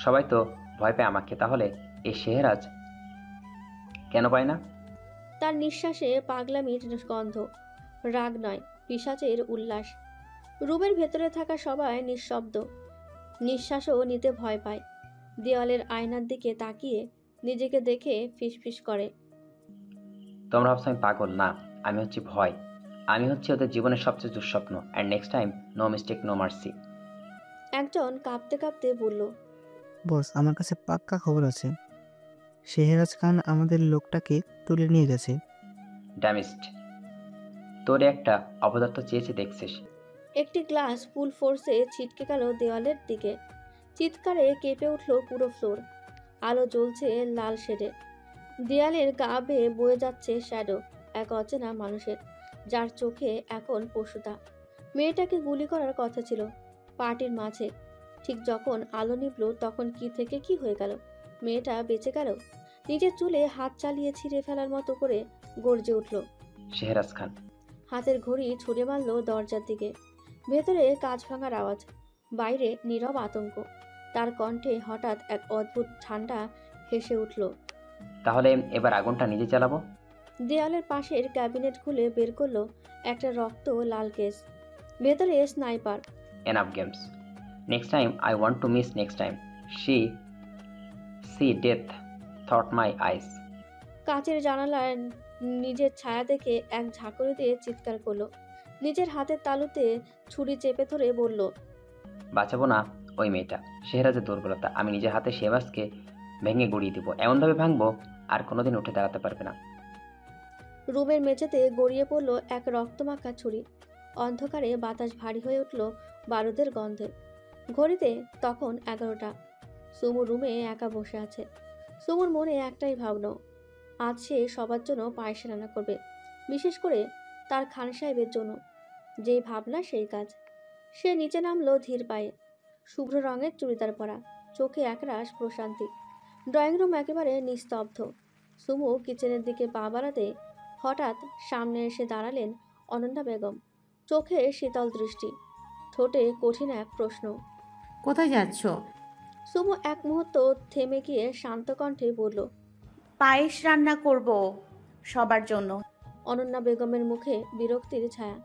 সবাই তো ভয় পায় আমাকে, তাহলে এই শেহরাজ কেন পায় না? তার নিঃশ্বাসে পাগলামির গন্ধ, রাগ নয়, পিশাচের উল্লাস। রুমের ভেতরে থাকা সবাই নিঃশব্দ, নিঃশ্বাসও নিতে ভয় পায়। দেওয়ালের আয়নার দিকে তাকিয়ে নিজেকে দেখে ফিসফিস করে, তোমরা ভাবছো আমি পাগল? না, আমি হচ্ছি ভয়। আমি হচ্ছি ওদের জীবনের সবচেয়ে দুঃস্বপ্ন। And next time no mistake, no mercy. একজন কাঁপতে কাঁপতে বলল, বস, আমার কাছে পাক্কা খবর আছে। শেহরাজ খান আমাদের লোকটাকে তুলে নিয়ে গেছে। ড্যামিস্ট, তোরে একটা অপদার্থ চেয়েছে দেখছিস। একটি গ্লাস ফুল ফোর্সে ছিটকে গেল দেওয়ালের দিকে। চিৎকারে কেঁপে উঠল পুরো ফ্লোর। আলো জ্বলছে লাল শেডে। দেয়ালের গা বেয়ে বয়ে যাচ্ছে শ্যাডো, এক অচেনা মানুষের, যার চোখে এখন পশুতা। মেয়েটাকে গুলি করার কথা ছিল পার্টির মাঝে। ঠিক যখন আলো নিভল তখন কি থেকে কি হয়ে গেল। মেয়েটা বেঁচে গেল। নিজের চুলে হাত চালিয়ে ছিঁড়ে ফেলার মতো করে গর্জে উঠল। শেহরাজ খান। হাতের ঘড়ি ছুঁড়ে মারল দরজার দিকে। ভেতরে কাঁচ ভাঙার আওয়াজ, বাইরে নীরব আতঙ্ক। তার কণ্ঠে হঠাৎ এক অদ্ভুত ঠান্ডা হেসে উঠল। তাহলে এবার আগুনটা নিজে চালাবো। দেয়ালের পাশের ক্যাবিনেট খুলে বের করলো একটা রক্ত লাল কেস। ভেতরে sniper. Enough games. Next time I want to miss next time see death thought my eyes. কাচের জানালায় নিজের ছায়া দেখে এক ঝাঁকুনি দিয়ে চিৎকার করলো। নিজের হাতের তালুতে ছুরি চেপে ধরে বলল, বাঁচাবো না ওই মেয়েটা। শেহরাজের দুর্বলতা। আমি নিজের হাতে শেহবাজকে ভেঙে গড়িয়ে দিব, এমনভাবে ভাঙবো আর কোনোদিন উঠে দাঁড়াতে পারবে না। রুমের মেঝেতে গড়িয়ে পড়ল এক রক্তমাখা ছুরি। অন্ধকারে বাতাস ভারী হয়ে উঠল বারুদের গন্ধে। ঘড়িতে তখন 11টা। সুমু রুমে একা বসে আছে। সুমুর মনে একটাই ভাবনা, আজ সে সবার জন্য পায়েস রান্না করবে, বিশেষ করে তার খান সাহেবের জন্য। যেই ভাবনা সেই কাজ। সে নিচে নামলো ধীর পায়ে। শুভ্র রঙের চুড়িদার পরা, চোখে একরাশ প্রশান্তি। ড্রয়িং রুম একেবারে নিস্তব্ধ। সুমু কিচেনের দিকে পা বাড়াতে হঠাৎ সামনে এসে দাঁড়ালেন অনন্যা বেগম। চোখে শীতল দৃষ্টি, ঠোঁটে কঠিন এক প্রশ্ন। কোথায় যাচ্ছ? সুমু এক মুহূর্ত থেমে গিয়ে শান্ত কণ্ঠে বলল, পায়েস রান্না করব সবার জন্য। অনন্যা বেগমের মুখে বিরক্তির ছায়া।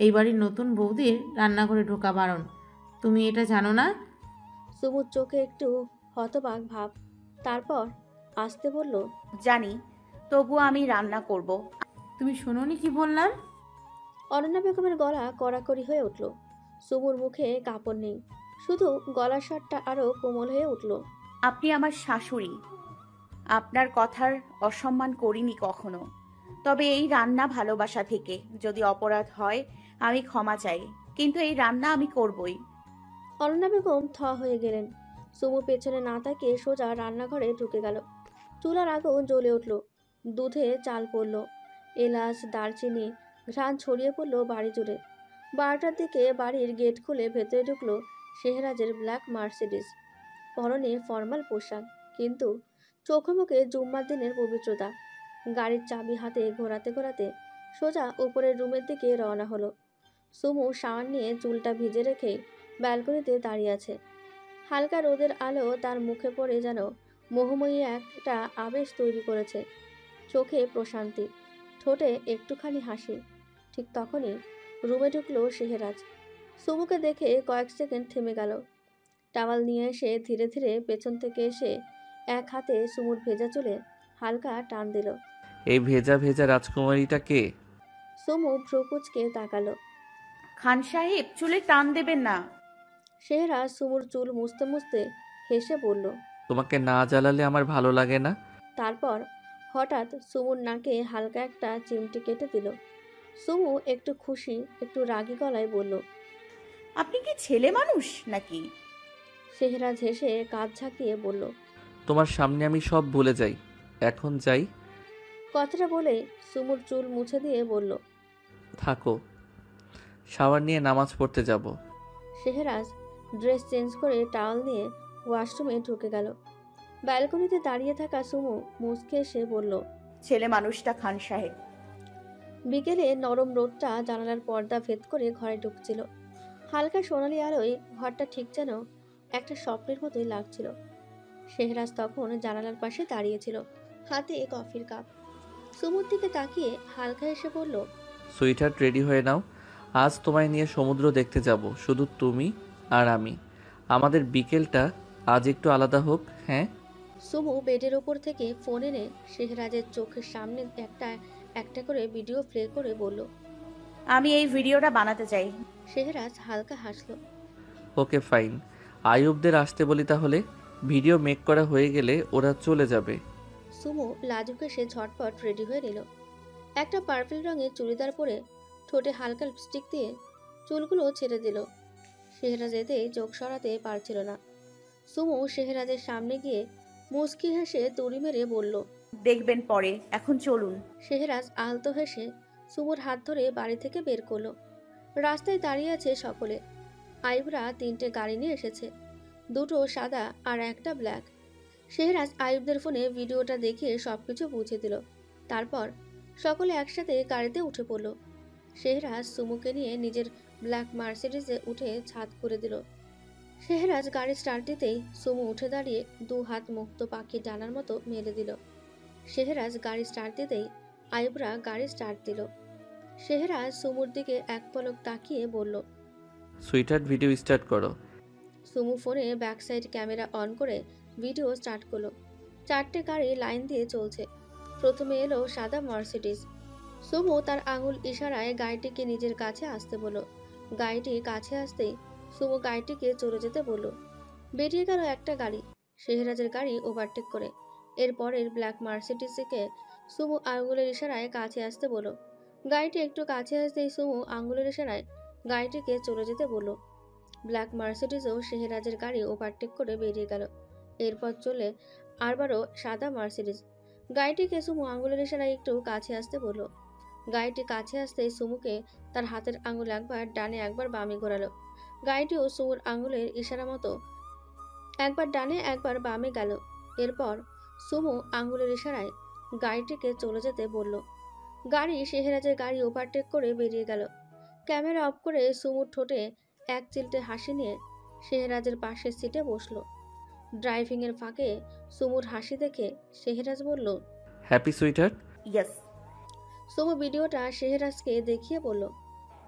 এই বাড়ির নতুন বৌদির রান্নাঘরে ঢোকা বারণ, তুমি এটা জানো না? সুমুর চোখে একটু হতবাক ভাব, তারপর আস্তে বলল, জানি, তবু আমি রান্না করব। তুমি শোনোনি কি বললাম? অনন্যা বেগমের গলা কড়াকড়ি হয়ে উঠল। সুমুর মুখে কাপড় নেই, শুধু গলার স্বরটা আরো কোমল হয়ে উঠল। আপনি আমার শাশুড়ি, আপনার কথার অসম্মান করিনি কখনো। তবে এই রান্না ভালোবাসা থেকে, যদি অপরাধ হয় আমি ক্ষমা চাই, কিন্তু এই রান্না আমি করবই। অনন্যা বেগম থ হয়ে গেলেন। সুমু পেছনে না তাকিয়ে সোজা রান্নাঘরে ঢুকে গেল। চুলার আগুন জ্বলে উঠল, দুধে চাল পড়ল, এলাচ দারচিনি ঘ্রাণ ছড়িয়ে পড়ল বাড়ি জুড়ে। 12টার দিকে বাড়ির গেট খুলে ভেতরে ঢুকলো শেহরাজের ব্ল্যাক মার্সিডিজ। পরনে ফর্মাল পোশাক, কিন্তু চোখে মুখে জুম্মার দিনের পবিত্রতা। গাড়ির চাবি হাতে ঘোরাতে ঘোরাতে সোজা উপরের রুমের দিকে রওনা হলো। সুমু শাওয়ার নিয়ে চুলটা ভিজে রেখে ব্যালকনিতে দাঁড়িয়ে আছে। হালকা রোদের আলো তার মুখে পড়ে যেন মোহময়ী একটা আবেশ তৈরি করেছে। চোখে প্রশান্তি, ঠোঁটে একটুখানি হাসি। ঠিক তখনই রুমে ঢুকলো শেহরাজ। সুমুকে দেখে কয়েক সেকেন্ড থেমে গেল। টাওয়াল নিয়ে এসে ধীরে ধীরে পেছন থেকে এসে এক হাতে সুমুর ভেজা চুলে হালকা টান দিল। এই ভেজা ভেজা রাজকুমারীটা কে? সুমু ভ্রুকুচকে তাকালো। খান সাহেব, চুলে টান দেবেন না। শেহরাজ সুমুর চুল মুছতে মুছতে হেসে বলল, তোমাকে না জ্বালালে আমার ভালো লাগে না। তারপর হঠাৎ সুমুর নাকে হালকা একটা চিমটি কেটে দিল। সুমু একটু খুশি একটু রাগী গলায় বলল, আপনি কি ছেলে মানুষ নাকি? শেহরাজ হেসে কাঁধ ঝাঁকিয়ে বলল, তোমার সামনে আমি সব ভুলে যাই, এখন যাই। কথাটা বলে সুমুর চুল মুছে দিয়ে বলল, থাকো, শাওয়ার নিয়ে নামাজ পড়তে যাব। শেহরাজ ড্রেস চেঞ্জ করে টাওয়াল নিয়ে ওয়াশরুমে ঢুকে গেল। ব্যালকনিতে দাঁড়িয়ে থাকা সুমু মুচকে এসে বলল, ছেলে মানুষটা খান সাহেব। বিকেলে নরম রোদটা জানালার পর্দা ভেদ করে ঘরে ঢুকছিল। হালকা সোনালি আলোয় ঘরটা ঠিক যেন একটা স্বপ্নের মতোই লাগছিল। শেহরাজ তখন জানালার পাশে দাঁড়িয়েছিল, হাতে কফির কাপ। সুমুর দিকে তাকিয়ে হালকা এসে বলল, সুইটহার্ট, রেডি হয়ে নাও, আজ তোমায় নিয়ে সমুদ্র দেখতে যাব, শুধু তুমি আর আমি। আমাদের বিকেলটা আজ একটু আলাদা হোক, হ্যাঁ? সুমু বেডের ওপর থেকে ফোন এনে শেহরাজের চোখের সামনে একটা একটা করে ভিডিও প্লে করে বলল, আমি এই ভিডিওটা বানাতে চাই। শেহরাজ হালকা হাসলো। ওকে ফাইন, আইয়ুবদের আসতে বলি তাহলে। ভিডিও মেক করা হয়ে গেলে ওরা চলে যাবে। সুমু লাজুক এসে ঝটপট রেডি হয়ে নিল। একটা পার্পল রঙের চুড়িদার পরে ঠোঁটে হালকা লিপস্টিক দিয়ে চুলগুলো ছেড়ে দিল। শেহরাজ এতে চোখ সরাতে পারছিল না। সুমু শেহরাজের সামনে গিয়ে মুচকি হেসে তুড়ি মেরে বলল, দেখবেন পরে, এখন চলুন। শেহরাজ আলতো হেসে সুমুর হাত ধরে বাড়ি থেকে বের করলো। রাস্তায় দাঁড়িয়ে আছে সকলে। আইবরা 3টে গাড়ি নিয়ে এসেছে, 2টো সাদা আর একটা ব্ল্যাক। শেহরাজ আইবদের ফোনে ভিডিওটা দেখে সবকিছু বুঝে দিল। তারপর সকলে একসাথে গাড়িতে উঠে পড়ল। শেহরাজ সুমুকে নিয়ে নিজের ব্ল্যাক মার্সিডিজে উঠে ছাদ করে দিল। শেহরাজ গাড়ি স্টার্ট দিতেই সুমু উঠে দাঁড়িয়ে 2 হাত মুক্ত পাখি ডানার মতো মেলে দিল। শেহরাজ গাড়ি স্টার্ট দিতেই আইবরা গাড়ি স্টার্ট দিল। শেহরাজ সুমুর দিকে এক পলক তাকিয়ে বলল, সুইটহার্ট, ভিডিও স্টার্ট করো। সুমু ফোনে ব্যাক সাইড ক্যামেরা অন করে ভিডিও স্টার্ট করলো। 4টে গাড়ি লাইন দিয়ে চলছে। প্রথমে এলো সাদা মার্সিডিজ। সুমু তার আঙুল ইশারায় গাড়িটিকে নিজের কাছে আসতে বলল। গাড়িটি কাছে আসতেই সুমু গাড়িটিকে চলে যেতে বলল। বেরিয়ে গেল একটা গাড়ি, শেহরাজের গাড়ি ওভারটেক করে। এরপরের ব্ল্যাক মার্সিডিজকে সুমু আঙুলের ইশারায় কাছে আসতে বলল। গাড়িটি একটু কাছে আসতেই সুমু আঙুলের ইশারায় গাড়িটিকে চলে যেতে বলল। ব্ল্যাক মার্সিডিজও শেহরাজের গাড়ি ওভারটেক করে বেরিয়ে গেল। এরপর চলে আবারও সাদা মার্সিডিজ। গাড়িটিকে সুমু আঙুলের ইশারায় একটু কাছে আসতে বলল। গাড়িটি কাছে আসতেই সুমুকে তার হাতের আঙুল একবার ডানে একবার বামে ঘোরালো। গাড়িটিও সুমুর আঙুলের ইশারা মতো একবার ডানে একবার বামে গেল। এরপর সুমু আঙুলের ইশারায় গাড়িটিকে চলে যেতে বলল। গাড়ি শেহরাজের গাড়ি ওভারটেক করে বেরিয়ে গেল। ক্যামেরা অফ করে সুমুর ঠোঁটে এক চিলটে হাসি নিয়ে শেহরাজের পাশের সিটে বসলো। ড্রাইভিংয়ের ফাঁকে সুমুর হাসি দেখে শেহরাজ বলল, হ্যাপি সুইটার। ইয়েস। সুমু ভিডিওটা শেহরাজকে দেখিয়ে বলল,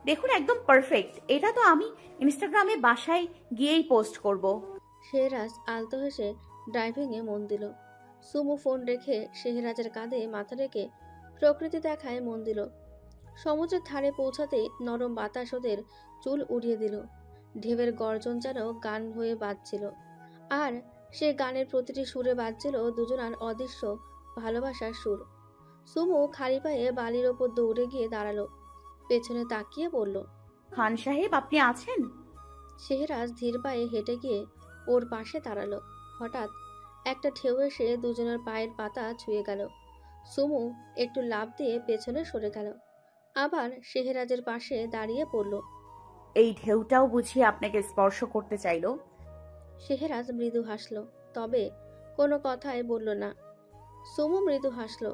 দেখুন একদম পারফেক্ট। এটা তো আমি ইনস্টাগ্রামে বাসায় গিয়েই পোস্ট করব। শেহরাজ আলতো হেসে ড্রাইভিংয়ে মন দিল। সুমু ফোন রেখে শেহরাজের কাঁধে মাথা রেখে প্রকৃতি দেখায় মন দিল। সমুদ্রের ধারে পৌঁছাতেই নরম বাতাস ওদের চুল উড়িয়ে দিল। ঢেউয়ের গর্জন যেন গান হয়ে বাজছিল, আর সে গানের প্রতিটি সুরে বাজছিল দুজনার অদৃশ্য ভালোবাসার সুর। সুমু খালি পায়ে বালির ওপর দৌড়ে গিয়ে দাঁড়ালো। পেছনে তাকিয়ে বলল, খান সাহেব আপনি আছেন? শেহরাজ ধীর পায়ে হেঁটে গিয়ে ওর পাশে দাঁড়ালো। হঠাৎ একটা ঢেউ এসে দুজনের পায়ের পাতা ছুঁয়ে গেল। সুমু একটু লাফ দিয়ে পেছনে সরে গেল, আবার শেহরাজের পাশে দাঁড়িয়ে পড়ল। এই ঢেউটাও বুঝি আপনাকে স্পর্শ করতে চাইলো? শেহরাজ মৃদু হাসল, তবে কোনো কথাই বলল না। সুমু মৃদু হাসল,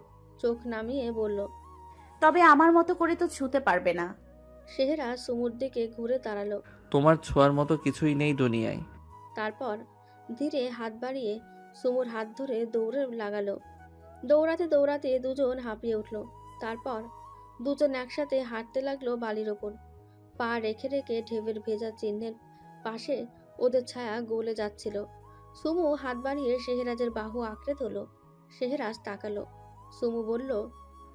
চোখ নামিয়ে বলল, তবে আমার মতো করে তো ছুঁতে পারবে না। শেহরাজ সুমুর দিকে ঘুরে দাঁড়ালো। তোমার ছোঁয়ার মতো কিছুই নেই দুনিয়ায়। তারপর ধীরে হাত বাড়িয়ে সুমুর হাত ধরে দৌড়ে লাগালো। দৌড়াতে দৌড়াতে দুজন হাঁপিয়ে উঠল। তারপর দুজন একসাথে হাঁটতে লাগলো বালির ওপর। পা রেখে রেখে ঢেউয়ের ভেজা চিহ্নের পাশে ওদের ছায়া গলে যাচ্ছিল। সুমু হাত বাড়িয়ে শেহরাজের বাহু আঁকড়ে ধরল। শেহরাজ তাকালো। সুমু বলল,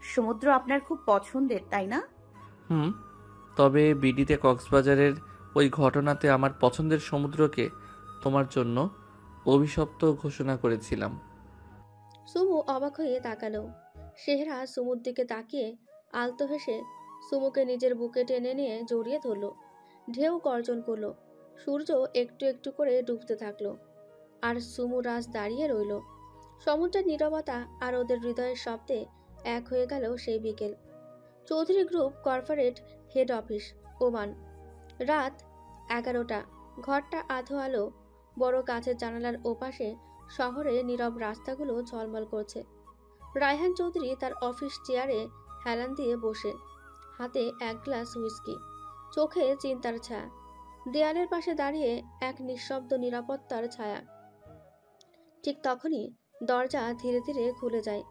সমুদ্র আপনার খুব পছন্দের, তাই না? তবে বিডিতে কক্সবাজারের ওই ঘটনাতে আমার পছন্দের সমুদ্রকে তোমার জন্য অভিশপ্ত ঘোষণা করেছিলাম। সুমু অবাক হয়ে তাকালো। শেহরাজ সুমুর দিকে তাকিয়ে আলতো হেসে সুমুকে নিজের বুকে টেনে নিয়ে জড়িয়ে ধরল। ঢেউ গর্জন করলো। সূর্য একটু একটু করে ডুবতে থাকলো, আর সুমু রাজ দাঁড়িয়ে রইল। সমুদ্রের নীরবতা আর ওদের হৃদয়ের শব্দে এক হয়ে গেল সেই বিকেল। Chowdhury group corporate head office, Oman. রাত 11টা। ঘরটা আধো আলো। বড় কাছের জানালার ওপাশে শহরে নীরব রাস্তাগুলো ঝলমল করছে। রায়হান চৌধুরী তার অফিস চেয়ারে হেলান দিয়ে বসে, হাতে এক গ্লাস হুইস্কি, চোখে চিন্তার ছায়া। দেয়ালের পাশে দাঁড়িয়ে এক নিঃশব্দ নিরাপত্তার ছায়া। ঠিক তখনই দরজা ধীরে ধীরে খুলে যায়।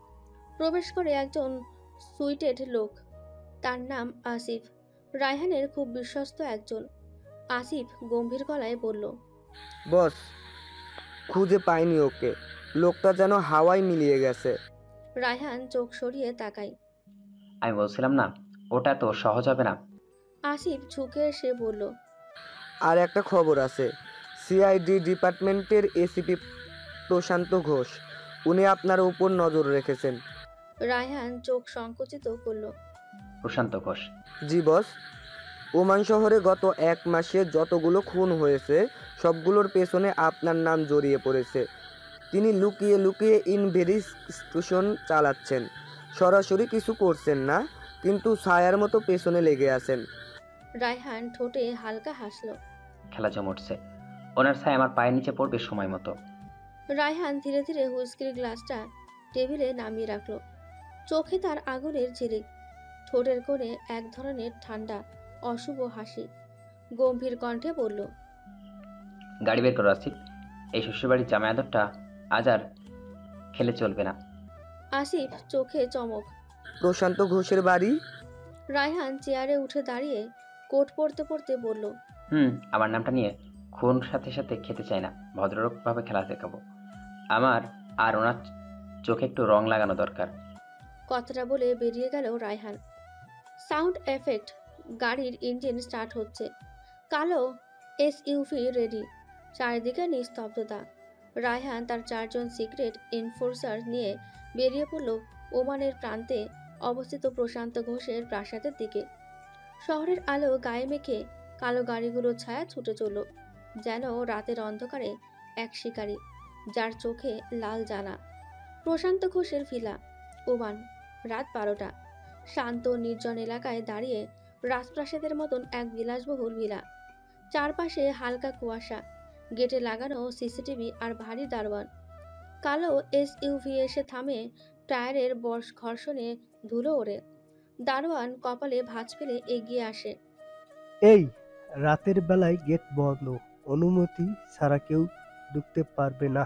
প্রবেশ করে একজন সুইটেড লোক। তার নাম আসিফ, রায়হানের খুব বিশ্বস্ত একজন। আসিফ গম্ভীর গলায় বলল, বস, খুঁজে পাইনি ওকে। লোকটা যেন হাওয়ায় মিলিয়ে গেছে। রায়হান চোখ সরিয়ে তাকায়। আমি বলছিলাম না, ওটা তো সহজ হবে না। আসিফ ঝুঁকে এসে বলল, আর একটা খবর আছে। সিআইডি ডিপার্টমেন্টের এসিপি প্রশান্ত ঘোষ, উনি আপনার উপর নজর রেখেছেন। রায়হান চোখ সংকুচিত করল। প্রশান্ত ঘোষ? জি বস। ওমান শহরে গত 1 মাসে যতগুলো খুন হয়েছে সবগুলোর পেছনে আপনার নাম জড়িয়ে পড়েছে। তিনি লুকিয়ে লুকিয়ে ইনভেস্টিগেশন চালাচ্ছেন। সরাসরি কিছু করছেন না, কিন্তু ছায়ার মতো পেছনে লেগে আছেন। রায়হান ঠোঁটে হালকা হাসল। খেলা জমছে। ওনার ছায়া আমার পায়ের নিচে পড়বে সময় মতো। রায়হান ধীরে ধীরে হুইস্কির গ্লাসটা টেবিলে নামিয়ে রাখলো। চোখে তার আগুনের ঝিলিক, ঠোঁটের কোণে এক ধরনের ঠান্ডা অশুভ হাসি। গম্ভীর কণ্ঠে বলল, গাড়ি বের করো আসিফ। এই শ্বশুরবাড়ির জামাই আদরটা আজ আর খেলে চলবে না। আসিফ চোখে চমক। প্রশান্ত ঘোষের বাড়ি? রায়হান চেয়ারে উঠে দাঁড়িয়ে কোট পরতে পরতে বলল, আমার নামটা নিয়ে খুন সাথে সাথে খেতে চাই না। ভদ্রভাবে খেলা দেখাবো। আমার আর ওনার চোখে একটু রং লাগানো দরকার। কথাটা বলে বেরিয়ে গেল রায়হান। Sound effect. গাড়ির ইঞ্জিন স্টার্ট হচ্ছে। কালো এসইউভি রেডি। চারিদিকে নিস্তব্ধতা। রায়হান তার 4 জন সিক্রেট এনফোর্সার নিয়ে বেরিয়ে পড়ল ওমানের প্রান্তে অবস্থিত প্রশান্ত ঘোষের প্রাসাদের দিকে। শহরের আলো গায়ে মেখে কালো গাড়িগুলোর ছায়া ছুটে চলল, যেন রাতের অন্ধকারে এক শিকারী যার চোখে লাল জানা। প্রশান্ত ঘোষের ভিলা। ওমান। রাত 12টা। শান্ত নির্জন এলাকায় দাঁড়িয়ে রাজপ্রাসাদের মতন এক বিলাসবহুল ভিলা। চারপাশে হালকা কুয়াশা, গেটে লাগানো সিসিটিভি আর ভারী দারোয়ান। কালো এসইউভি এসে থামে, টায়ারের ঘর্ষণে ধুলো ওড়ে। দারোয়ান কপালে ভাঁজ ফেলে এগিয়ে আসে। এই রাতের বেলায় গেট বন্ধ, অনুমতি ছাড়া কেউ ঢুকতে পারবে না।